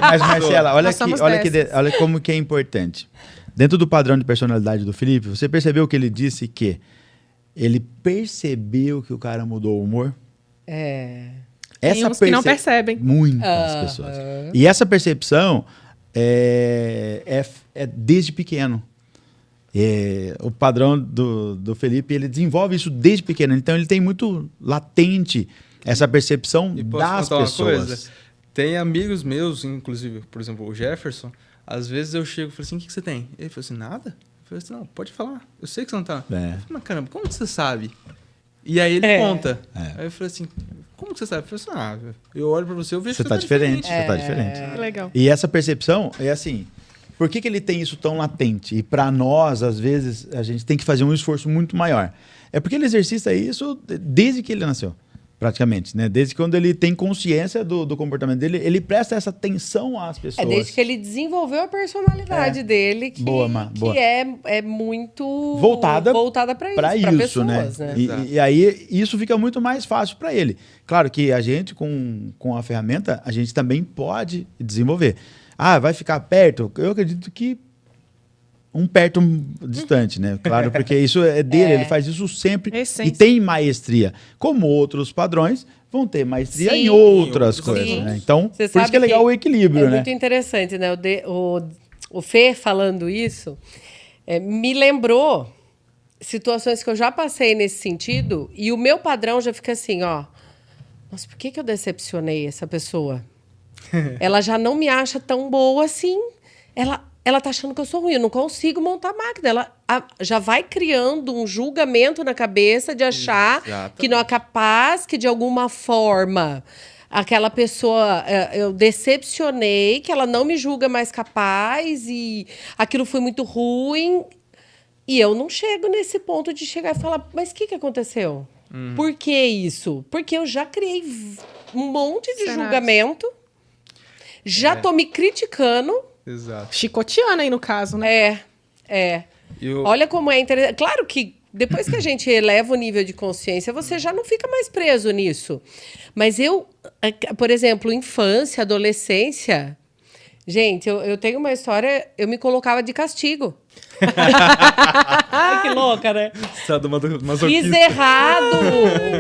Mas, Marcela, olha Nós como que é importante. Dentro do padrão de personalidade do Felipe, você percebeu que ele disse que ele percebeu que o cara mudou o humor? Tem uns que não percebem. Muitas pessoas. E essa percepção é desde pequeno. O padrão do Felipe, ele desenvolve isso desde pequeno. Então, ele tem muito latente essa percepção das pessoas. Tem amigos meus, inclusive, por exemplo, o Jefferson. Às vezes eu chego e falo assim, o que você tem? Ele falou assim, nada. Eu falei assim, não, pode falar. Eu sei que você não tá. Eu falei, mas caramba, como você sabe? E aí ele conta. Aí eu falei assim, como que você sabe? Eu falei assim, eu olho pra você, eu vejo que você tá diferente. Você tá diferente. Legal. E essa percepção é assim... Por que ele tem isso tão latente? E para nós, às vezes, a gente tem que fazer um esforço muito maior. É porque ele exercita isso desde que ele nasceu, praticamente. Né? Desde quando ele tem consciência do comportamento dele, ele presta essa atenção às pessoas. Desde que ele desenvolveu a personalidade dele, que é muito voltada para isso, pessoas, né? E aí isso fica muito mais fácil para ele. Claro que a gente, com a ferramenta, a gente também pode desenvolver. Vai ficar perto? Eu acredito que perto distante, né? Claro, porque isso é dele, ele faz isso sempre e tem maestria. Como outros padrões vão ter maestria em outras coisas, né? Então, por isso que é legal o equilíbrio, né? É muito interessante, né? O Fê falando isso me lembrou situações que eu já passei nesse sentido e o meu padrão já fica assim, nossa, por que eu decepcionei essa pessoa? Ela já não me acha tão boa assim. Ela tá achando que eu sou ruim. Eu não consigo montar a máquina. Ela já vai criando um julgamento na cabeça de achar que não é capaz, que de alguma forma aquela pessoa eu decepcionei, que ela não me julga mais capaz e aquilo foi muito ruim. E eu não chego nesse ponto de chegar e falar, mas o que aconteceu? Por que isso? Porque eu já criei um monte de julgamento. Já tô me criticando. Exato. Chicoteando aí, no caso, né? Olha como é interessante. Claro que depois que a gente eleva o nível de consciência, você já não fica mais preso nisso. Mas por exemplo, infância, adolescência... Gente, eu tenho uma história... Eu me colocava de castigo. Ai, que louca, né? Fiz errado.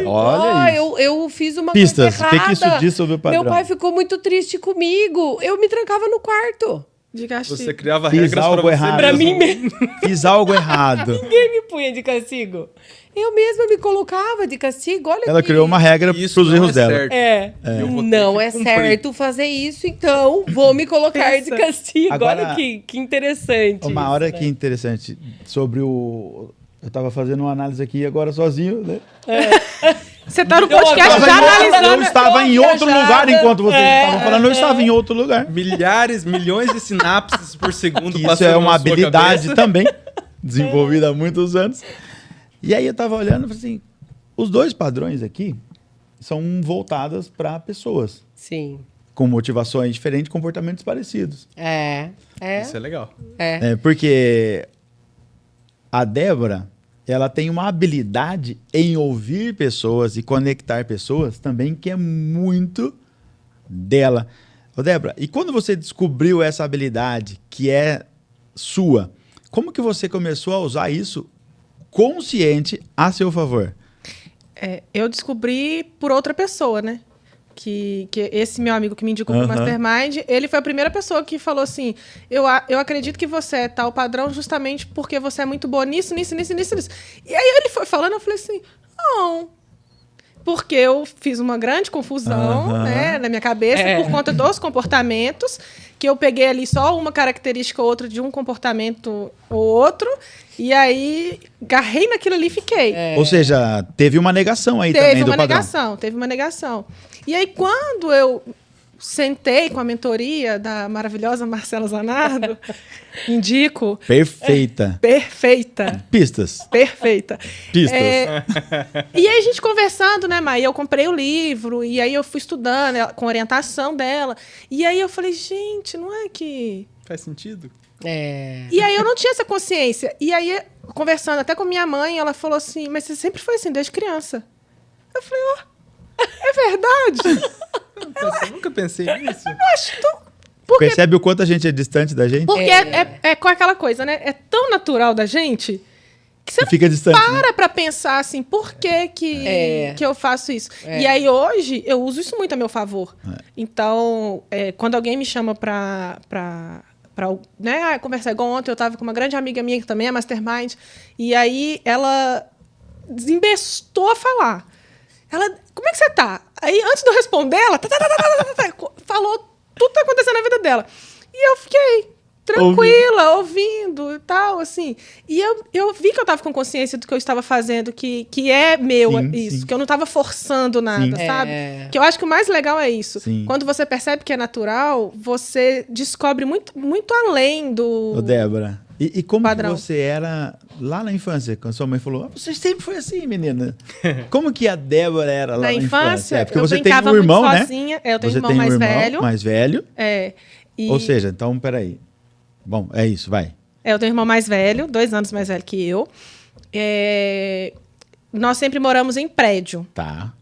Olha isso. Eu fiz uma coisa errada. O que isso diz sobre o padrão? Meu pai ficou muito triste comigo. Eu me trancava no quarto. De castigo. Você criava regras para você pra mim mesmo. Fiz algo errado. Ninguém me punha de castigo. Eu mesma me colocava de castigo. Olha ela criou uma regra para os erros dela. Não é certo fazer isso, então vou me colocar de castigo. Agora, olha que interessante. Uma hora que interessante sobre eu estava fazendo uma análise aqui agora sozinho, né? Você tá no podcast já analisando. Eu estava em outro lugar enquanto vocês estavam falando. Eu estava em outro lugar. Milhões de sinapses por segundo. Isso é uma habilidade também, desenvolvida há muitos anos. E aí eu estava olhando e falei assim, os dois padrões aqui são voltados para pessoas. Sim. Com motivações diferentes, comportamentos parecidos. Isso é legal. Porque a Débora, ela tem uma habilidade em ouvir pessoas e conectar pessoas também que é muito dela. Ô, Débora, e quando você descobriu essa habilidade que é sua, como que você começou a usar isso consciente a seu favor? Eu descobri por outra pessoa, né? Que esse meu amigo que me indicou pro Mastermind, ele foi a primeira pessoa que falou assim, eu acredito que você é tal padrão justamente porque você é muito boa nisso. E aí ele foi falando, eu falei assim, não. Porque eu fiz uma grande confusão né, na minha cabeça por conta dos comportamentos, que eu peguei ali só uma característica ou outra de um comportamento ou outro, e aí agarrei naquilo ali e fiquei. Ou seja, teve uma negação aí também do padrão. Teve uma negação. E aí, quando eu sentei com a mentoria da maravilhosa Marcela Zanardo, indico... Perfeita. Pistas. Perfeita. Pistas. E aí, a gente conversando, né, Mai? Eu comprei o livro, e aí eu fui estudando com orientação dela. E aí eu falei, gente, não é que... Faz sentido? E aí eu não tinha essa consciência. E aí, conversando até com minha mãe, ela falou assim, mas você sempre foi assim, desde criança. Eu falei, é verdade? Eu nunca pensei nisso. Porque, Percebe o quanto a gente é distante da gente? porque é com aquela coisa, né? É tão natural da gente que você Fica distante, né? pra pensar assim, por que eu faço isso? E aí hoje eu uso isso muito a meu favor. Então, quando alguém me chama pra né, conversar igual ontem, eu tava com uma grande amiga minha que também é Mastermind, e aí ela desembestou a falar. Ela, como é que você tá? Aí, antes de eu responder, ela falou tudo que tá acontecendo na vida dela. E eu fiquei tranquila, ouvindo e tal, assim. E eu vi que eu tava com consciência do que eu estava fazendo, que é meu isso, que eu não tava forçando nada, sabe? Que eu acho que o mais legal é isso. Quando você percebe que é natural, você descobre muito, muito além do... Ô, Débora, e como padrão. que você era lá na infância? Quando sua mãe falou, você sempre foi assim, menina. Como que a Débora era lá na infância? Porque eu você tem um brincava irmão, muito né? sozinha. Eu tenho Você um irmão tem mais um irmão velho. mais velho. E... Ou seja, então, peraí. Bom, é isso, vai. Eu tenho um irmão mais velho, 2 anos mais velho que eu. Nós sempre moramos em prédio. Tá.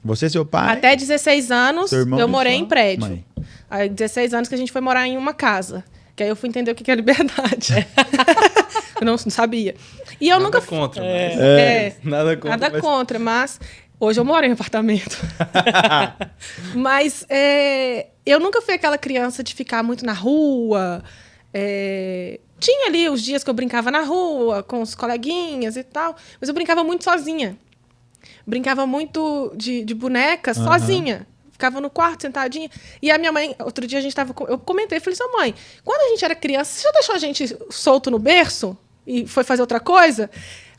Você e seu pai? Até 16 anos, eu morei em prédio. Mãe. Aí, 16 anos que a gente foi morar em uma casa. Que aí eu fui entender o que é liberdade. Eu não sabia. E eu nunca... Contra, Nada contra, mas... Hoje eu moro em apartamento. Mas eu nunca fui aquela criança de ficar muito na rua. Tinha ali os dias que eu brincava na rua, com os coleguinhas e tal. Mas eu brincava muito sozinha. Brincava muito de boneca sozinha. Ficava no quarto, sentadinha. E a minha mãe, outro dia eu comentei, falei assim, mãe, quando a gente era criança, você já deixou a gente solto no berço? E foi fazer outra coisa?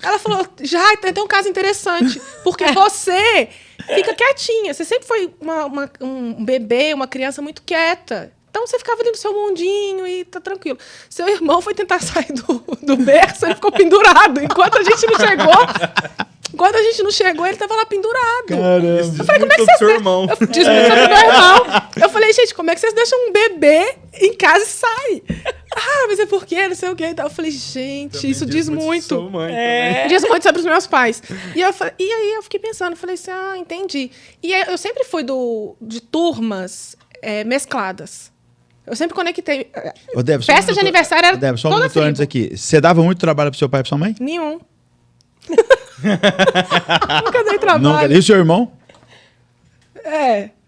Ela falou, já, tem um caso interessante. Porque você fica quietinha. Você sempre foi um bebê, uma criança muito quieta. Então você ficava ali no seu mundinho e tá tranquilo. Seu irmão foi tentar sair do berço, ele ficou pendurado. Enquanto a gente não chegou, ele tava lá pendurado. Caramba. Eu falei, como é que vocês seu irmão? Disse pro meu irmão. Eu falei, gente, como é que vocês deixam um bebê em casa e sai? Mas é porque, não sei o quê. Então, eu falei, gente, Também isso diz muito. Sua mãe também. Diz muito sobre os meus pais. E aí eu fiquei pensando, falei assim, entendi. E eu sempre fui de turmas mescladas. Eu sempre conectei. Ô, Débora, Festa de aniversário era Débora, só um toda minuto antes tribo. aqui. Você dava muito trabalho pro seu pai e pra sua mãe? Nenhum. Nunca dei trabalho. Nunca. E o seu irmão?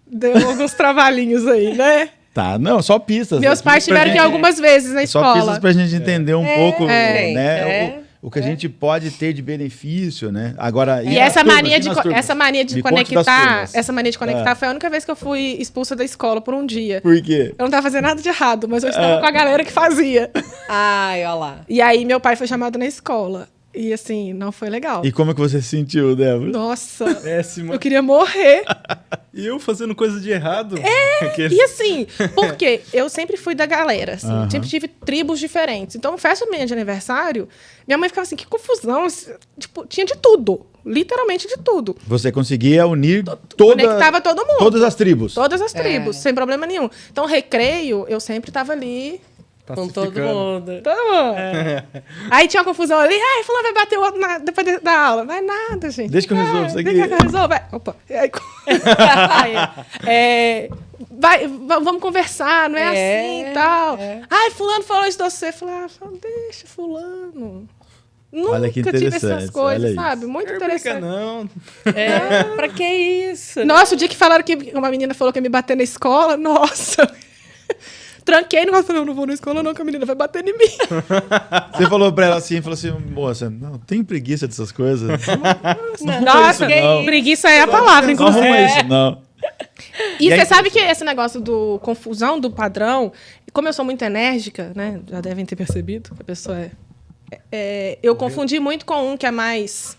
Deu alguns trabalhinhos aí, né? Tá, não, só pistas. Meus pais tiveram que ir algumas vezes na Só escola. pistas pra gente entender um pouco, né? É. O que a gente pode ter de benefício, né? Agora, E nas essa turmas, mania e nas turmas? essa mania de Me conte das conectar, turmas. essa mania de conectar foi a única vez que eu fui expulsa da escola por um dia. Por quê? Eu não tava fazendo nada de errado, mas eu estava com a galera que fazia. Ai, olha lá. E aí meu pai foi chamado na escola. E assim, não foi legal. E como é que você se sentiu, Débora? Nossa, Péssima. eu queria morrer. E eu fazendo coisa de errado. E assim, porque eu sempre fui da galera, assim, sempre tive tribos diferentes. Então, festa minha de aniversário, minha mãe ficava assim, que confusão. Tipo, tinha de tudo. Literalmente de tudo. Você conseguia unir Conectava todo mundo. todas as tribos. Todas as tribos, sem problema nenhum. Então, recreio, eu sempre tava ali Com todo mundo. todo mundo. Aí tinha uma confusão ali. Ai, fulano vai bater o outro depois da aula. Vai nada, gente. Deixa que eu resolvo isso aqui. Deixa que eu resolvo. Vai. Opa. Aí, vamos conversar, não é assim e tal. Ai, fulano falou isso de você. Deixa fulano. Olha que Nunca tive essas interessante, coisas, olha sabe? Muito interessante. Não. Pra que isso? Nossa, o dia que falaram que uma menina falou que ia me bater na escola, nossa. Tranquei no falei, eu não vou na escola não, que a menina vai bater em mim. Você falou pra ela assim, moça, não tem preguiça dessas coisas. Nossa, não. preguiça é a palavra, Não inclusive. arruma isso, não. E E aí, você sabe que esse negócio do confusão do padrão, como eu sou muito enérgica, né? Já devem ter percebido que a pessoa eu confundi muito com um que é mais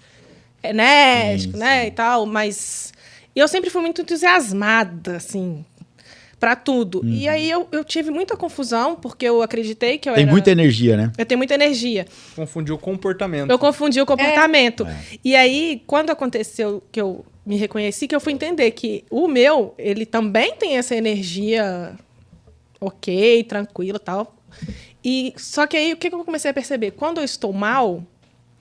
enérgico, né? E tal, mas eu sempre fui muito entusiasmada, assim, pra tudo. E aí eu tive muita confusão, porque eu acreditei que eu Tem era... muita energia, né? Eu tenho muita energia. Confundiu o comportamento. Eu confundi o comportamento. E aí, quando aconteceu que eu me reconheci, que eu fui entender que o meu, ele também tem essa energia ok, tranquila e tal. E, só que aí, o que eu comecei a perceber? Quando eu estou mal,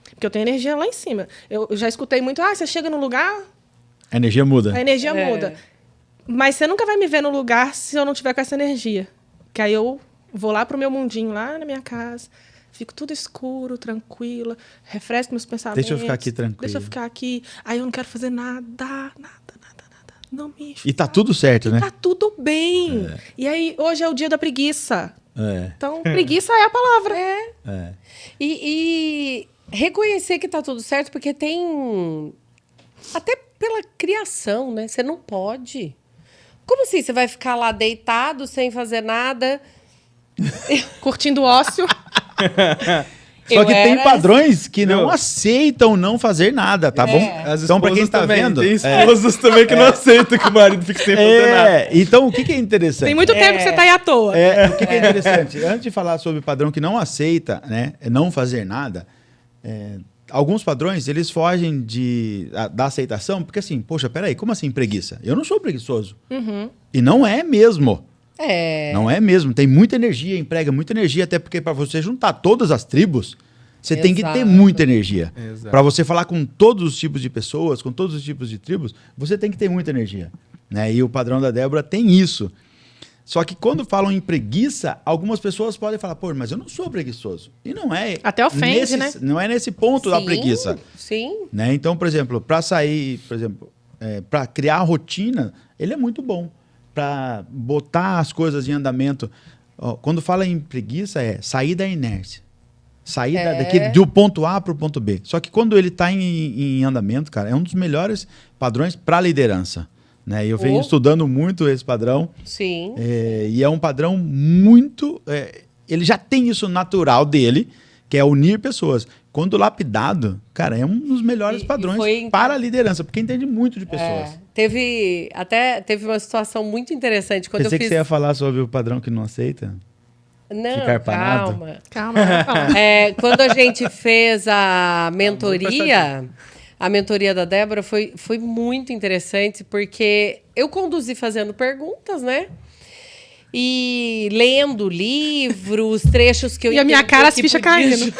porque eu tenho energia lá em cima. Eu já escutei muito, você chega no lugar, A energia muda. a energia muda. Mas você nunca vai me ver no lugar se eu não tiver com essa energia. Que aí eu vou lá pro meu mundinho, lá na minha casa, fico tudo escuro, tranquila, refresco meus pensamentos. Deixa eu ficar aqui tranquilo. Deixa eu ficar aqui. Aí eu não quero fazer nada. Não me E tá tudo certo, né? Tá tudo bem. E aí, hoje é o dia da preguiça. É. Então, preguiça é a palavra. É. E reconhecer que tá tudo certo, porque tem... Até pela criação, né? Você não pode. Como assim? Você vai ficar lá deitado, sem fazer nada? Curtindo o ócio. Só que tem padrões que não aceitam não fazer nada, tá bom? As Então, pra quem esposas tá também. vendo... Tem esposas também que não aceitam que o marido fique sem fazer nada. Então o que é interessante? Tem muito tempo que você tá aí à toa. O que é interessante? Antes de falar sobre o padrão que não aceita, né, não fazer nada, alguns padrões, eles fogem da aceitação, porque assim, poxa, peraí, como assim preguiça? Eu não sou preguiçoso. E não é mesmo. Não é mesmo. Tem muita energia, emprega muita energia, até porque para você juntar todas as tribos, você tem que ter muita energia. Para você falar com todos os tipos de pessoas, com todos os tipos de tribos, você tem que ter muita energia. Né? E o padrão da Débora tem isso. Só que quando falam em preguiça, algumas pessoas podem falar, pô, mas eu não sou preguiçoso. E não é. Até ofende, né? Não é nesse ponto da preguiça. Sim. Né? Então, por exemplo, para sair, para criar rotina, ele é muito bom. Para botar as coisas em andamento. Quando fala em preguiça, é sair da inércia. Sair daqui do ponto A para o ponto B. Só que quando ele está em andamento, cara, é um dos melhores padrões para liderança. Né? E eu venho estudando muito esse padrão. Sim. E é um padrão muito... ele já tem isso natural dele, que é unir pessoas. Quando lapidado, cara, é um dos melhores padrões para a liderança, porque entende muito de pessoas. Teve uma situação muito interessante. Quando Pensei eu fiz... que você ia falar sobre o padrão que não aceita. Não, Ficar parado. Calma. Quando a gente fez a mentoria da Débora, foi muito interessante, porque eu conduzi fazendo perguntas, né? E lendo livros, trechos que eu E a minha cara, as fichas caindo.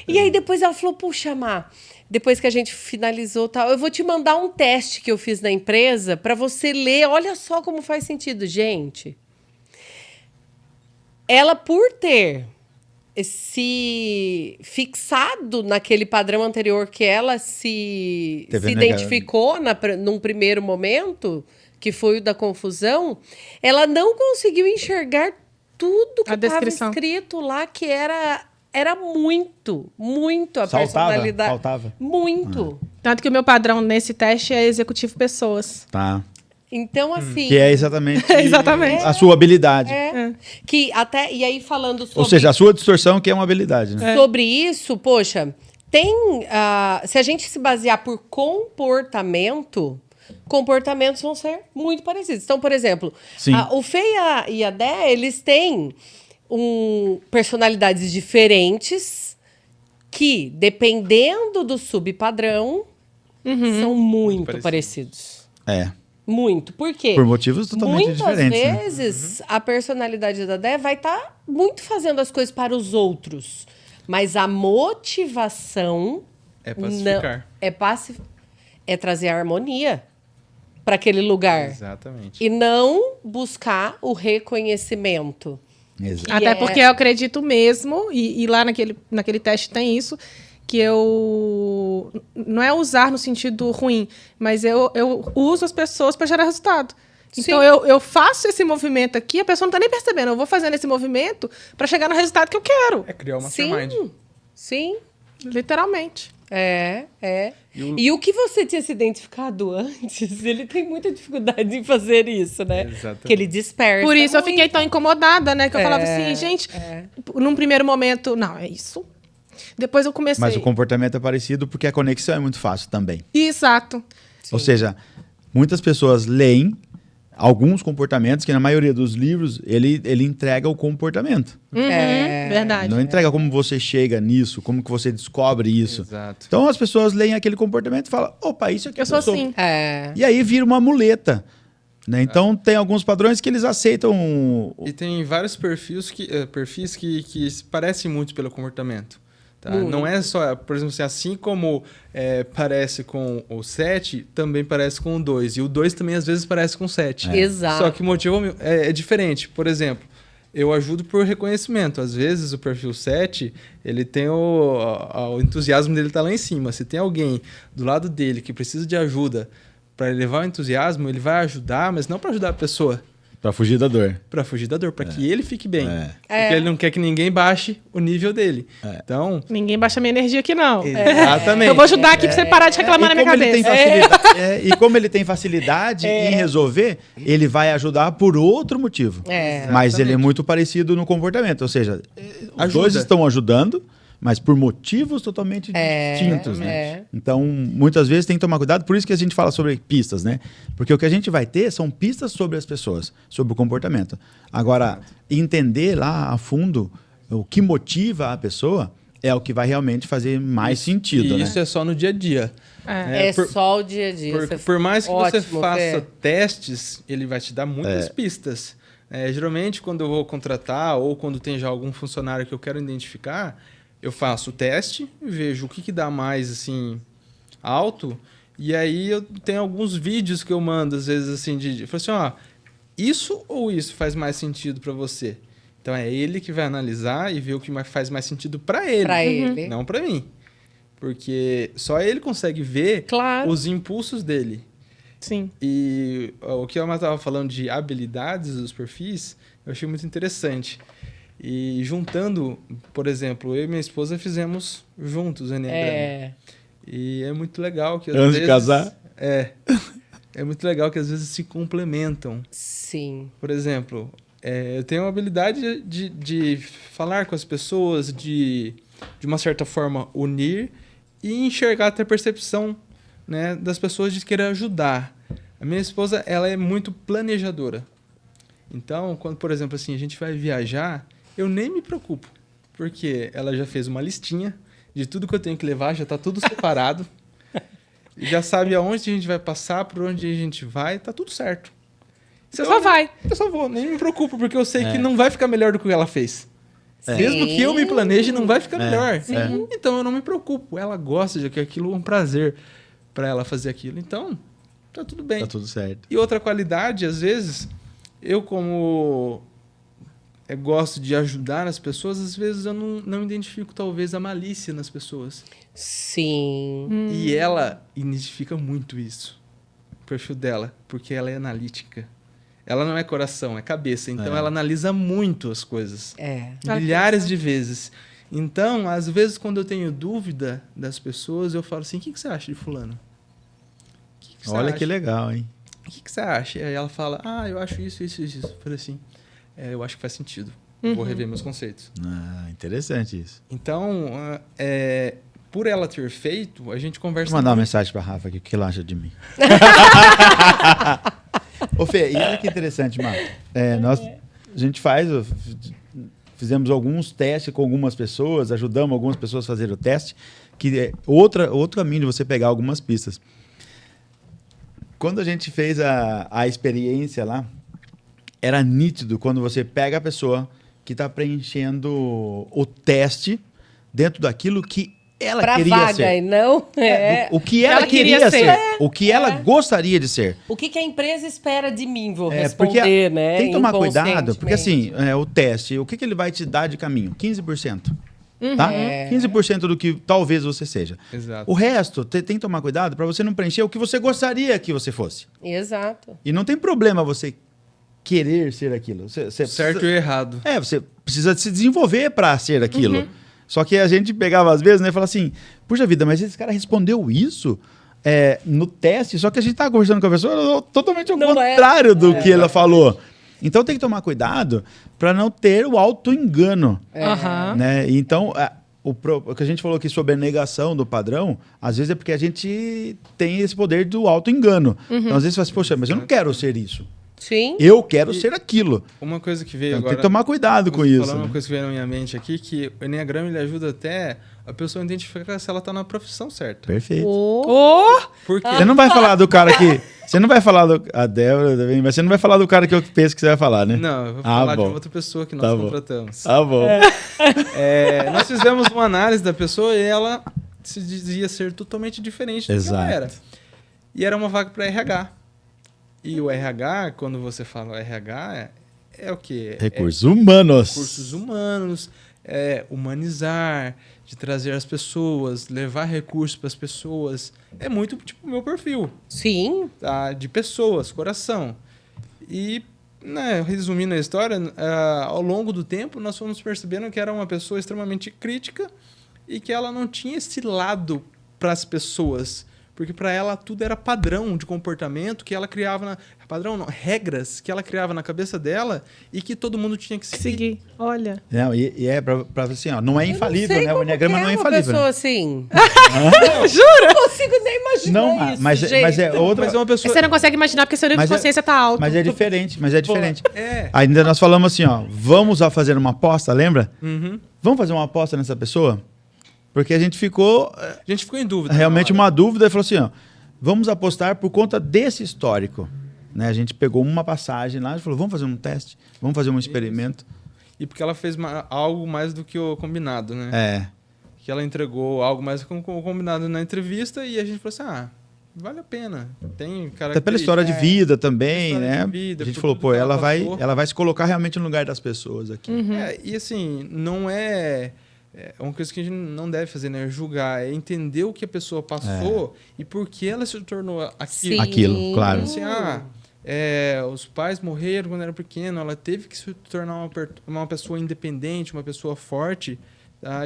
E aí depois ela falou, puxa, Má, depois que a gente finalizou, tal, eu vou te mandar um teste que eu fiz na empresa para você ler. Olha só como faz sentido, gente. Ela, por ter se fixado naquele padrão anterior que ela se identificou num primeiro momento, que foi o da confusão, ela não conseguiu enxergar tudo que estava escrito lá, que era muito a personalidade. Faltava. Muito. Tanto que o meu padrão nesse teste é executivo pessoas. Tá. Então, assim... Que é exatamente Exatamente. a sua habilidade. Que até, e aí falando sobre... Ou seja, a sua distorção que é uma habilidade, né? Sobre isso, poxa, se a gente se basear por comportamentos vão ser muito parecidos. Então, por exemplo, o Fê e a Dé, eles têm personalidades diferentes que, dependendo do subpadrão, são muito parecidos. Muito. Por quê? Por motivos totalmente diferentes. Muitas vezes, a personalidade da Dé vai estar muito fazendo as coisas para os outros. Mas a motivação... É pacificar. É trazer a harmonia para aquele lugar. Exatamente. E não buscar o reconhecimento. Exato. Até porque eu acredito mesmo, e lá naquele teste tem isso, que eu... Não é usar no sentido ruim, mas eu uso as pessoas para gerar resultado. Então, eu faço esse movimento aqui, a pessoa não está nem percebendo. Eu vou fazendo esse movimento para chegar no resultado que eu quero. É criar uma mastermind. Sim. Literalmente. E o que você tinha se identificado antes, ele tem muita dificuldade em fazer isso, né? Exatamente. Porque ele dispersa. Por isso eu fiquei tão incomodada, né? Que eu falava assim, gente, num primeiro momento, não, é isso. Depois eu comecei... Mas o comportamento é parecido porque a conexão é muito fácil também. Exato. Ou seja, muitas pessoas leem alguns comportamentos que na maioria dos livros ele entrega o comportamento. Verdade. Não entrega como você chega nisso, como que você descobre isso. Exato. Então as pessoas leem aquele comportamento e falam, opa, isso aqui Eu sou assim. E aí vira uma muleta. Né? Então tem alguns padrões que eles aceitam. E tem vários perfis que se parecem muito pelo comportamento. Tá? Não é só, por exemplo, assim como parece com o 7, também parece com o 2. E o 2 também às vezes parece com o 7. Exato. Só que o motivo é diferente. Por exemplo, eu ajudo por reconhecimento. Às vezes o perfil 7, ele tem o entusiasmo dele tá lá em cima. Se tem alguém do lado dele que precisa de ajuda para elevar o entusiasmo, ele vai ajudar, mas não para ajudar a pessoa. Para fugir da dor. Para fugir da dor, para que ele fique bem. Porque ele não quer que ninguém baixe o nível dele. Então... Ninguém baixa minha energia aqui, não. Exatamente. Eu vou ajudar aqui para você parar de reclamar na minha cabeça. E como ele tem facilidade em resolver, ele vai ajudar por outro motivo. Mas ele é muito parecido no comportamento. Ou seja, os dois estão ajudando, mas por motivos totalmente distintos, né? Então, muitas vezes tem que tomar cuidado, por isso que a gente fala sobre pistas, né? Porque o que a gente vai ter são pistas sobre as pessoas, sobre o comportamento. Agora, entender lá a fundo o que motiva a pessoa é o que vai realmente fazer mais sentido, né? Isso é só no dia a dia. Só o dia a dia. Por mais que você faça Fê. testes, ele vai te dar muitas pistas. Geralmente, quando eu vou contratar ou quando tem já algum funcionário que eu quero identificar, eu faço o teste, vejo o que dá mais assim alto, e aí eu tenho alguns vídeos que eu mando, às vezes, assim, eu falo assim, isso ou isso faz mais sentido para você? Então é ele que vai analisar e ver o que faz mais sentido para ele, não para mim. Porque só ele consegue ver os impulsos dele. Sim. E o que eu estava falando de habilidades dos perfis, eu achei muito interessante. E juntando, por exemplo, eu e minha esposa fizemos juntos o Enneagrama. E é muito legal que às vezes... Antes de casar? É muito legal que às vezes se complementam. Sim. Por exemplo, eu tenho a habilidade de falar com as pessoas, de uma certa forma unir e enxergar até a percepção, né, das pessoas de querer ajudar. A minha esposa, ela é muito planejadora. Então, quando, por exemplo, assim, a gente vai viajar, eu nem me preocupo, porque ela já fez uma listinha de tudo que eu tenho que levar, já está tudo separado, já sabe aonde a gente vai passar, por onde a gente vai, tá tudo certo. Você só vai. Eu só vou, nem me preocupo, porque eu sei que não vai ficar melhor do que ela fez. Mesmo que eu me planeje, não vai ficar melhor. Então eu não me preocupo. Ela gosta de que aquilo é um prazer para ela fazer aquilo. Então, tá tudo bem. Tá tudo certo. E outra qualidade, às vezes, eu como gosto de ajudar as pessoas, às vezes eu não identifico talvez a malícia nas pessoas. Sim. E ela identifica muito isso, o perfil dela, porque ela é analítica. Ela não é coração, é cabeça. Então ela analisa muito as coisas. Milhares de vezes. Então, às vezes, quando eu tenho dúvida das pessoas, eu falo assim, o que você acha de fulano? Olha que legal, hein? O que você acha? E aí ela fala, eu acho isso. Eu falei assim, eu acho que faz sentido. Vou rever meus conceitos. Interessante isso. Então, por ela ter feito, a gente conversa... Vou mandar uma mensagem pra Rafa aqui, o que ela acha de mim. Ô Fê, e olha que interessante, mano. A gente fizemos alguns testes com algumas pessoas, ajudamos algumas pessoas a fazer o teste, que é outro caminho de você pegar algumas pistas. Quando a gente fez a experiência lá, era nítido quando você pega a pessoa que está preenchendo o teste dentro daquilo que ela queria vaga, ser. E não o que ela queria ser. O que ela gostaria de ser. O que a empresa espera de mim, vou porque responder, né? Tem que tomar cuidado, porque assim, o teste, o que ele vai te dar de caminho? 15%. Tá? 15% do que talvez você seja. Exato. O resto, tem que tomar cuidado para você não preencher o que você gostaria que você fosse. Exato. E não tem problema você querer ser aquilo. Certo e errado. Você precisa se desenvolver para ser aquilo. Só que a gente pegava às vezes, né, e falava assim, puxa vida, mas esse cara respondeu isso no teste, só que a gente estava conversando com a pessoa totalmente ao contrário do que ela falou. Então tem que tomar cuidado para não ter o auto-engano. Né? Então, o que a gente falou aqui sobre a negação do padrão, às vezes é porque a gente tem esse poder do auto-engano. Então, às vezes você fala assim, poxa, mas eu não quero ser isso. Sim. Eu quero ser aquilo. Uma coisa que veio então, agora... Tem que tomar cuidado com isso. Uma coisa que veio na minha mente aqui, que o Enneagrama ele ajuda até a pessoa a identificar se ela está na profissão certa. Perfeito. Por quê? Você não vai falar do cara que... Você não vai falar do... A Débora também, mas você não vai falar do cara que eu penso que você vai falar, né? Não, eu vou falar de outra pessoa que nós contratamos. Tá bom. Nós fizemos uma análise da pessoa e ela se dizia ser totalmente diferente do que ela era. E era uma vaga para RH. E o RH, quando você fala RH, é o quê? Recursos humanos. Recursos humanos, humanizar, de trazer as pessoas, levar recursos para as pessoas. É muito tipo o meu perfil. Sim. Tá? De pessoas, coração. E, né, resumindo a história, ao longo do tempo nós fomos percebendo que era uma pessoa extremamente crítica e que ela não tinha esse lado para as pessoas. Porque para ela tudo era padrão de comportamento que ela criava regras que ela criava na cabeça dela e que todo mundo tinha que seguir. Olha. Não, e é pra assim, ó, não é infalível, né? O Enneagrama não é infalível. Uma pessoa assim. Jura? Não consigo nem imaginar isso, mas é outra... Mas é uma pessoa... Você não consegue imaginar porque seu nível de consciência tá alto. Mas é diferente. Ainda nós falamos assim, ó, vamos fazer uma aposta, lembra? Vamos fazer uma aposta nessa pessoa? Porque a gente ficou em dúvida. Realmente uma dúvida e falou assim, ó, vamos apostar por conta desse histórico. Né? A gente pegou uma passagem lá e falou, vamos fazer um teste, vamos fazer um experimento. E porque ela fez algo mais do que o combinado, né? Que ela entregou algo mais do que o combinado na entrevista e a gente falou assim, vale a pena. Tem até pela história de vida também, né? A gente falou, pô, ela vai se colocar realmente no lugar das pessoas aqui. E assim, não é uma coisa que a gente não deve fazer, né? Julgar, é entender o que a pessoa passou e por que ela se tornou aquilo. Sim. Aquilo, claro. Assim, os pais morreram quando era pequeno, ela teve que se tornar uma pessoa independente, uma pessoa forte,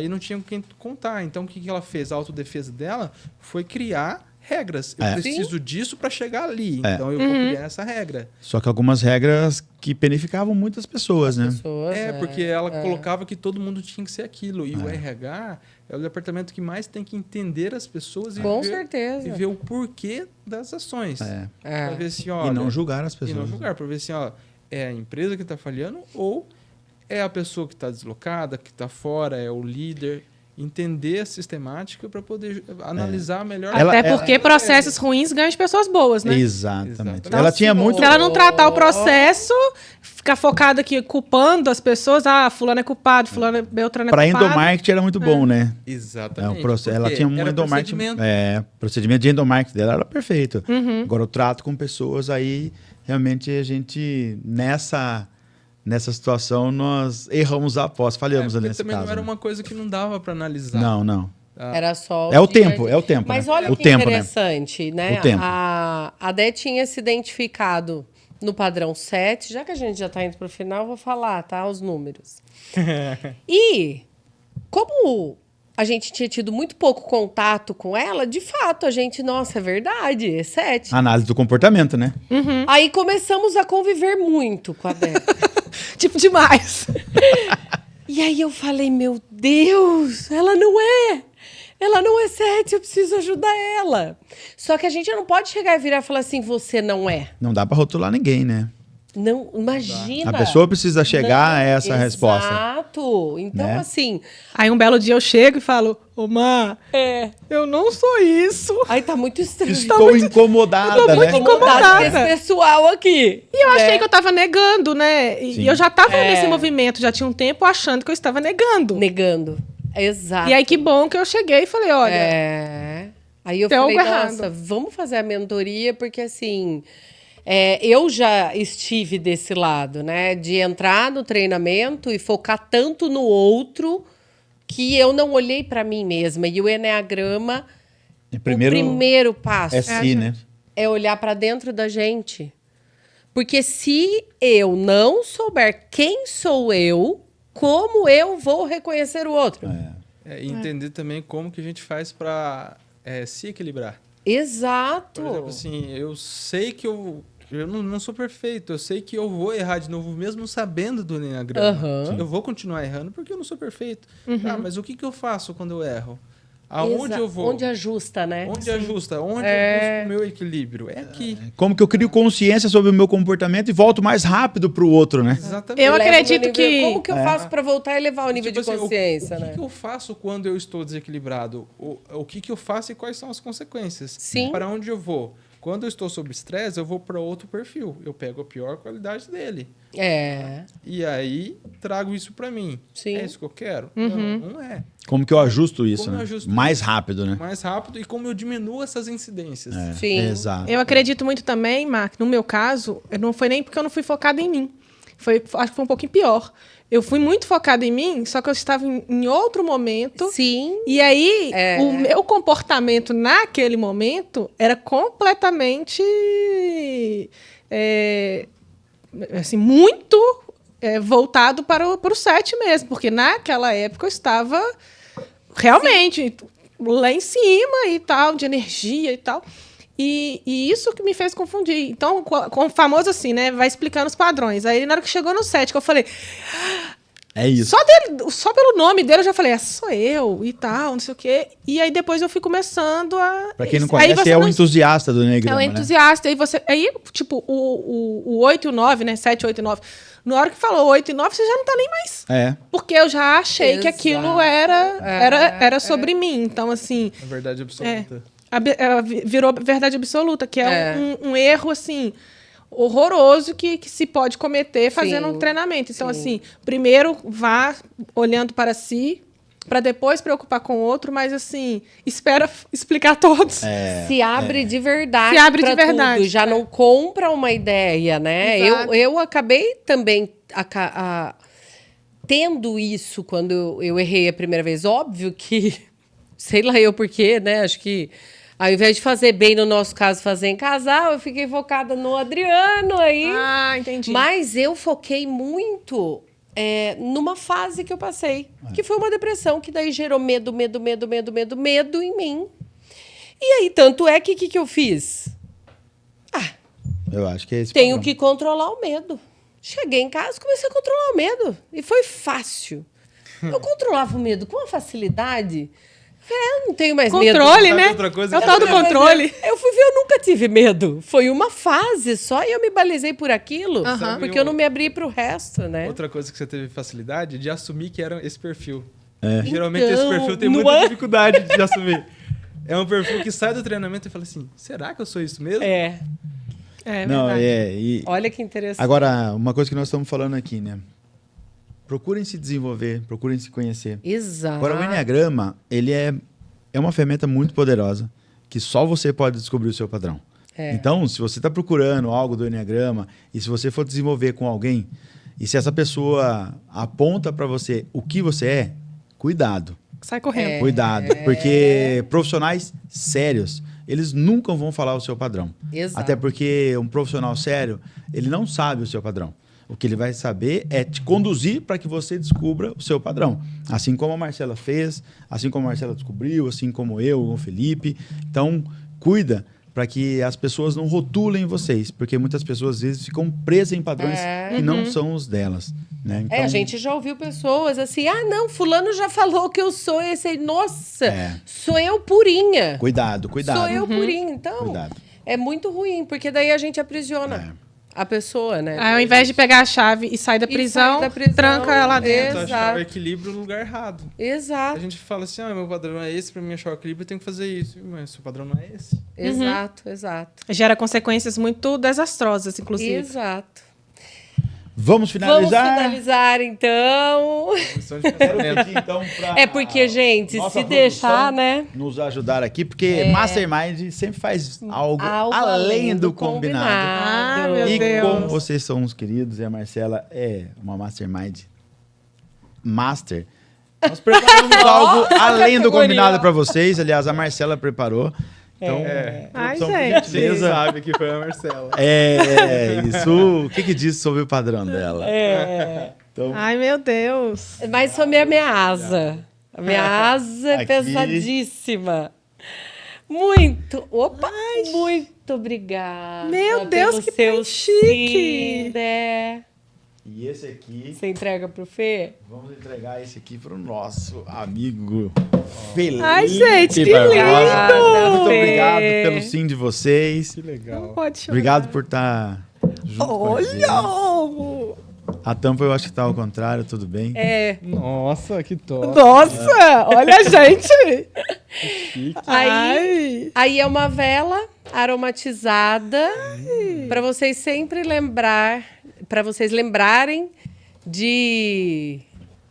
e não tinha com quem contar. Então, o que ela fez? A autodefesa dela foi criar regras. Eu preciso disso para chegar ali. Então, eu vou criar essa regra. Só que algumas regras que beneficiavam muitas pessoas, né? Porque ela colocava que todo mundo tinha que ser aquilo. E o RH é o departamento que mais tem que entender as pessoas e ver o porquê das ações. Pra ver se, olha, e não julgar as pessoas. E não julgar, para ver se é a empresa que está falhando ou é a pessoa que está deslocada, que está fora, é o líder. Entender a sistemática para poder analisar melhor. Até porque processos ruins ganham de pessoas boas, né? Exatamente. Ela tinha muito... Se ela não tratar o processo, ficar focada aqui culpando as pessoas, fulano é culpado, fulano é Beltrano é culpado. Para endomarketing era muito bom, né? Exatamente. Ela tinha um endomarketing... O procedimento de endomarketing dela era perfeito. Agora, o trato com pessoas, aí, realmente, a gente, nessa situação, nós erramos a aposta, falhamos nesse caso. Também não era uma coisa que não dava para analisar. Não. Era só... É o tempo. Mas né? olha que interessante, né? O tempo. A Dé tinha se identificado no padrão 7. Já que a gente já está indo para o final, eu vou falar, tá? Os números. E como a gente tinha tido muito pouco contato com ela, de fato, a gente... Nossa, é verdade, é 7. Análise do comportamento, né? Aí começamos a conviver muito com a Dé. tipo demais. E aí eu falei, meu Deus, ela não é. Ela não é 7, eu preciso ajudar ela. Só que a gente não pode chegar e virar e falar assim, você não é. Não dá pra rotular ninguém, né? Não, imagina. A pessoa precisa chegar a essa resposta. Exato. Então, né? assim... Aí um belo dia eu chego e falo, ô Má, eu não sou isso. Aí tá muito estranho. Estou incomodada, Tô muito né? incomodada. Com esse pessoal aqui. E eu achei que eu tava negando, né? Sim. E eu já tava nesse movimento, já tinha um tempo achando que eu estava negando. Negando. Exato. E aí que bom que eu cheguei e falei, olha... Aí eu tem falei, algo nossa, errado. vamos fazer a mentoria, porque assim... eu já estive desse lado, né? De entrar no treinamento e focar tanto no outro que eu não olhei para mim mesma. E o Eneagrama, o primeiro passo é si, né? é olhar para dentro da gente. Porque se eu não souber quem sou eu, como eu vou reconhecer o outro? E entender também como que a gente faz para se equilibrar. Exato. Por exemplo, assim, eu sei que eu não sou perfeito. Eu sei que eu vou errar de novo, mesmo sabendo do Eneagrama. Eu vou continuar errando porque eu não sou perfeito. Mas o que eu faço quando eu erro? Aonde eu vou? Onde ajusta, né? Onde ajusta? Onde eu busco o meu equilíbrio? É aqui. Como que eu crio consciência sobre o meu comportamento e volto mais rápido pro outro, né? Exatamente. Eu Eleva acredito o nível. que... Como que eu faço para voltar a elevar o nível Tipo de assim, consciência, o né? que eu faço quando eu estou desequilibrado? O que eu faço e quais são as consequências? Sim. Para onde eu vou? Quando eu estou sob estresse, eu vou para outro perfil. Eu pego a pior qualidade dele. E aí trago isso para mim. Sim. É isso que eu quero? Não é. Como que eu ajusto isso, Como eu né? ajusto Mais isso? rápido, né? Mais rápido e como eu diminuo essas incidências. Sim. Exato. Eu acredito muito também, Mark, no meu caso, não foi nem porque eu não fui focada em mim. Acho que foi um pouquinho pior. Eu fui muito focada em mim, só que eu estava em outro momento. Sim. E aí, o meu comportamento naquele momento era completamente... assim, muito voltado para o 7 mesmo. Porque naquela época eu estava realmente lá em cima e tal, de energia e tal. E isso que me fez confundir. Então, com o famoso assim, né? Vai explicando os padrões. Aí, na hora que chegou no 7, que eu falei... É isso. Só pelo nome dele, eu já falei, sou eu e tal, não sei o quê. E aí, depois eu fui começando a... Pra quem não conhece, é o entusiasta do É Eneagrama, o entusiasta. Aí, tipo, o 8 e o 9, né? 7, 8 e 9. Na hora que falou 8 e 9, você já não tá nem mais. Porque eu já achei que aquilo era sobre mim. Então, assim... A verdade absoluta. Virou verdade absoluta, que é um erro, assim, horroroso que se pode cometer fazendo um treinamento. Então, assim, primeiro vá olhando para si, para depois preocupar com o outro, mas, assim, espera explicar a todos. Se abre de verdade. Se abre de pra verdade. tudo. Já não compra uma ideia, né? Exato. Eu acabei também tendo isso quando eu errei a primeira vez. Óbvio que, sei lá eu por quê, né? Acho que ao invés de fazer bem, no nosso caso, fazer em casal, eu fiquei focada no Adriano aí. Ah, entendi. Mas eu foquei muito numa fase que eu passei, que foi uma depressão, que daí gerou medo em mim. E aí, tanto é que o que eu fiz? Eu acho que é esse Tenho padrão. que controlar o medo. Cheguei em casa, comecei a controlar o medo. E foi fácil. Eu controlava o medo com uma facilidade. Eu não tenho mais medo. Controle, Sabe né? outra coisa É o que tal do eu- controle. Eu fui ver, eu nunca tive medo. Foi uma fase só e eu me balizei por aquilo. Aham. Porque eu não me abri pro resto, né? Outra coisa que você teve facilidade de assumir que era esse perfil. É. Geralmente esse Então, perfil tem não muita é? dificuldade de assumir. É um perfil que sai do treinamento e fala assim, será que eu sou isso mesmo? É. Não, verdade. Olha que interessante. Agora, uma coisa que nós estamos falando aqui, né? Procurem se desenvolver, procurem se conhecer. Exato. Agora, o Eneagrama, ele é uma ferramenta muito poderosa que só você pode descobrir o seu padrão. Então, se você está procurando algo do Eneagrama e se você for desenvolver com alguém e se essa pessoa aponta para você o que você é, cuidado. Sai correndo. Cuidado, porque profissionais sérios, eles nunca vão falar o seu padrão. Exato. Até porque um profissional sério, ele não sabe o seu padrão. O que ele vai saber é te conduzir para que você descubra o seu padrão. Assim como a Marcela fez, assim como a Marcela descobriu, assim como eu, o Felipe. Então, cuida para que as pessoas não rotulem vocês, porque muitas pessoas às vezes ficam presas em padrões que não são os delas, né? Então, a gente já ouviu pessoas assim, não, fulano já falou que eu sou esse aí. Nossa, sou eu purinha. Cuidado. Sou eu purinha. Então, Cuidado. é muito ruim, porque daí a gente aprisiona a pessoa, né? Ao invés de pegar a chave e sair da prisão, tranca ela dentro. Achar o equilíbrio no lugar errado. Exato. A gente fala assim, meu padrão é esse, pra mim achar o equilíbrio eu tenho que fazer isso. Mas seu padrão não é esse. Exato. Gera consequências muito desastrosas, inclusive. Exato. Vamos finalizar? Vamos finalizar, então. Então porque, gente, se deixar, né? Nos ajudar aqui, porque Mastermind sempre faz algo além do combinado. Meu e Deus. como vocês são uns queridos e a Marcela é uma Mastermind Master, nós preparamos algo além do combinado para vocês. Aliás, a Marcela preparou. Então, gente. Você sabe que foi a Marcela. Isso. O que diz sobre o padrão dela? Então, Ai, meu Deus. Mas sobre a minha asa. A minha asa é Aqui. pesadíssima. Muito. Opa! Muito obrigada. Meu Deus, pelo que seu trem chique. sim, né? e esse aqui, Você entrega pro Fê? vamos entregar esse aqui para o nosso amigo Felipe. Ai, gente, que Barbosa. lindo! Muito Fê. obrigado pelo sim de vocês. Que legal. Não pode chorar. Obrigado por estar junto com a gente. Olha! A tampa eu acho que tá ao contrário, tudo bem? Nossa, que top. Nossa, olha a gente. Aí é uma vela aromatizada para vocês sempre para vocês lembrarem de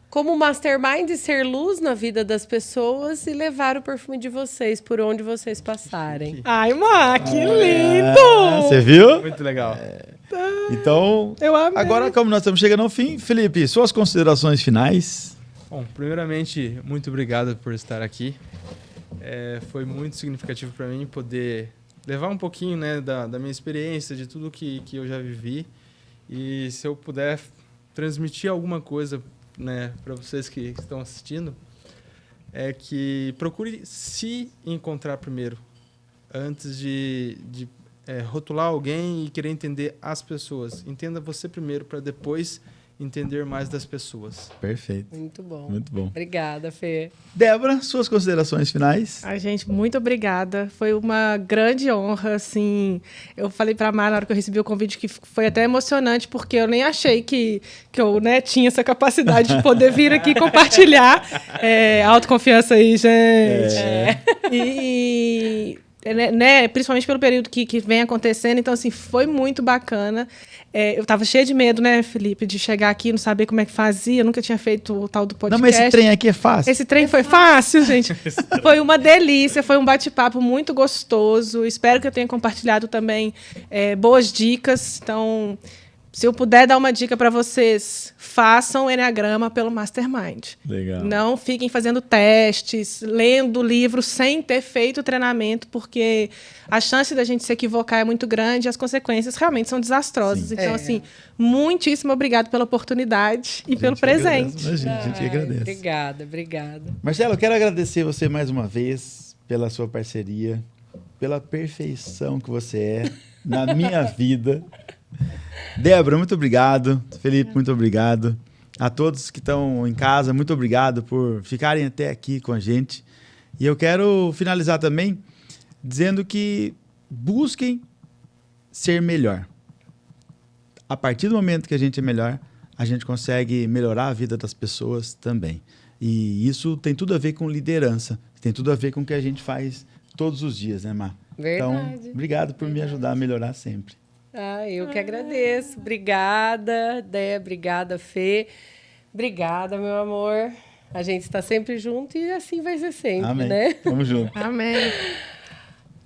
como o Mastermind ser luz na vida das pessoas e levar o perfume de vocês por onde vocês passarem. Ai, Má, que lindo. Você viu? Muito legal. Então, Eu amei. agora como nós estamos chegando ao fim, Felipe, suas considerações finais? Bom, primeiramente, muito obrigado por estar aqui. Foi muito significativo para mim poder levar um pouquinho, né, da minha experiência, de tudo que eu já vivi. E se eu puder transmitir alguma coisa, né, para vocês que estão assistindo, é que procure se encontrar primeiro, antes de rotular alguém e querer entender as pessoas. Entenda você primeiro para depois entender mais das pessoas. Perfeito. Muito bom. Muito bom. Obrigada, Fê. Débora, suas considerações finais? Ai, gente, muito obrigada. Foi uma grande honra, assim. Eu falei pra Mar na hora que eu recebi o convite que foi até emocionante, porque eu nem achei que eu, né, tinha essa capacidade de poder vir aqui compartilhar. Autoconfiança aí, gente. Né, principalmente pelo período que vem acontecendo. Então, assim, foi muito bacana. Eu estava cheia de medo, né, Felipe, de chegar aqui e não saber como é que fazia. Eu nunca tinha feito o tal do podcast. Não, mas esse trem aqui é fácil. Esse trem foi fácil, gente. Foi uma delícia, foi um bate-papo muito gostoso. Espero que eu tenha compartilhado também boas dicas. Então, se eu puder dar uma dica para vocês, façam o Enneagrama pelo Mastermind. Legal. Não fiquem fazendo testes, lendo livros sem ter feito o treinamento, porque a chance da gente se equivocar é muito grande e as consequências realmente são desastrosas. Sim. Então, assim, muitíssimo obrigado pela oportunidade e pelo presente. A gente que agradece. Obrigada. Marcelo, eu quero agradecer você mais uma vez pela sua parceria, pela perfeição que você é na minha vida. Débora, muito obrigado. Felipe, muito obrigado. A todos que estão em casa, muito obrigado por ficarem até aqui com a gente. E eu quero finalizar também dizendo que busquem ser melhor. A partir do momento que a gente é melhor, a gente consegue melhorar a vida das pessoas também. E isso tem tudo a ver com liderança, tem tudo a ver com o que a gente faz todos os dias, né, Mar? Verdade. Então, obrigado por me ajudar a melhorar sempre. Eu que agradeço. Obrigada, Dé. Obrigada, Fê. Obrigada, meu amor. A gente está sempre junto e assim vai ser sempre, Amém. né? Tamo junto. Amém.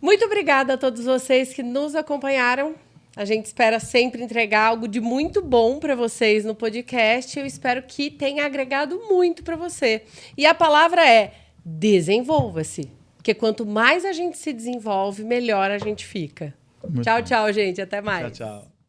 Muito obrigada a todos vocês que nos acompanharam. A gente espera sempre entregar algo de muito bom para vocês no podcast. Eu espero que tenha agregado muito para você. E a palavra é desenvolva-se. Porque quanto mais a gente se desenvolve, melhor a gente fica. Muito Tchau, bom. tchau, gente. Até mais. Tchau, tchau.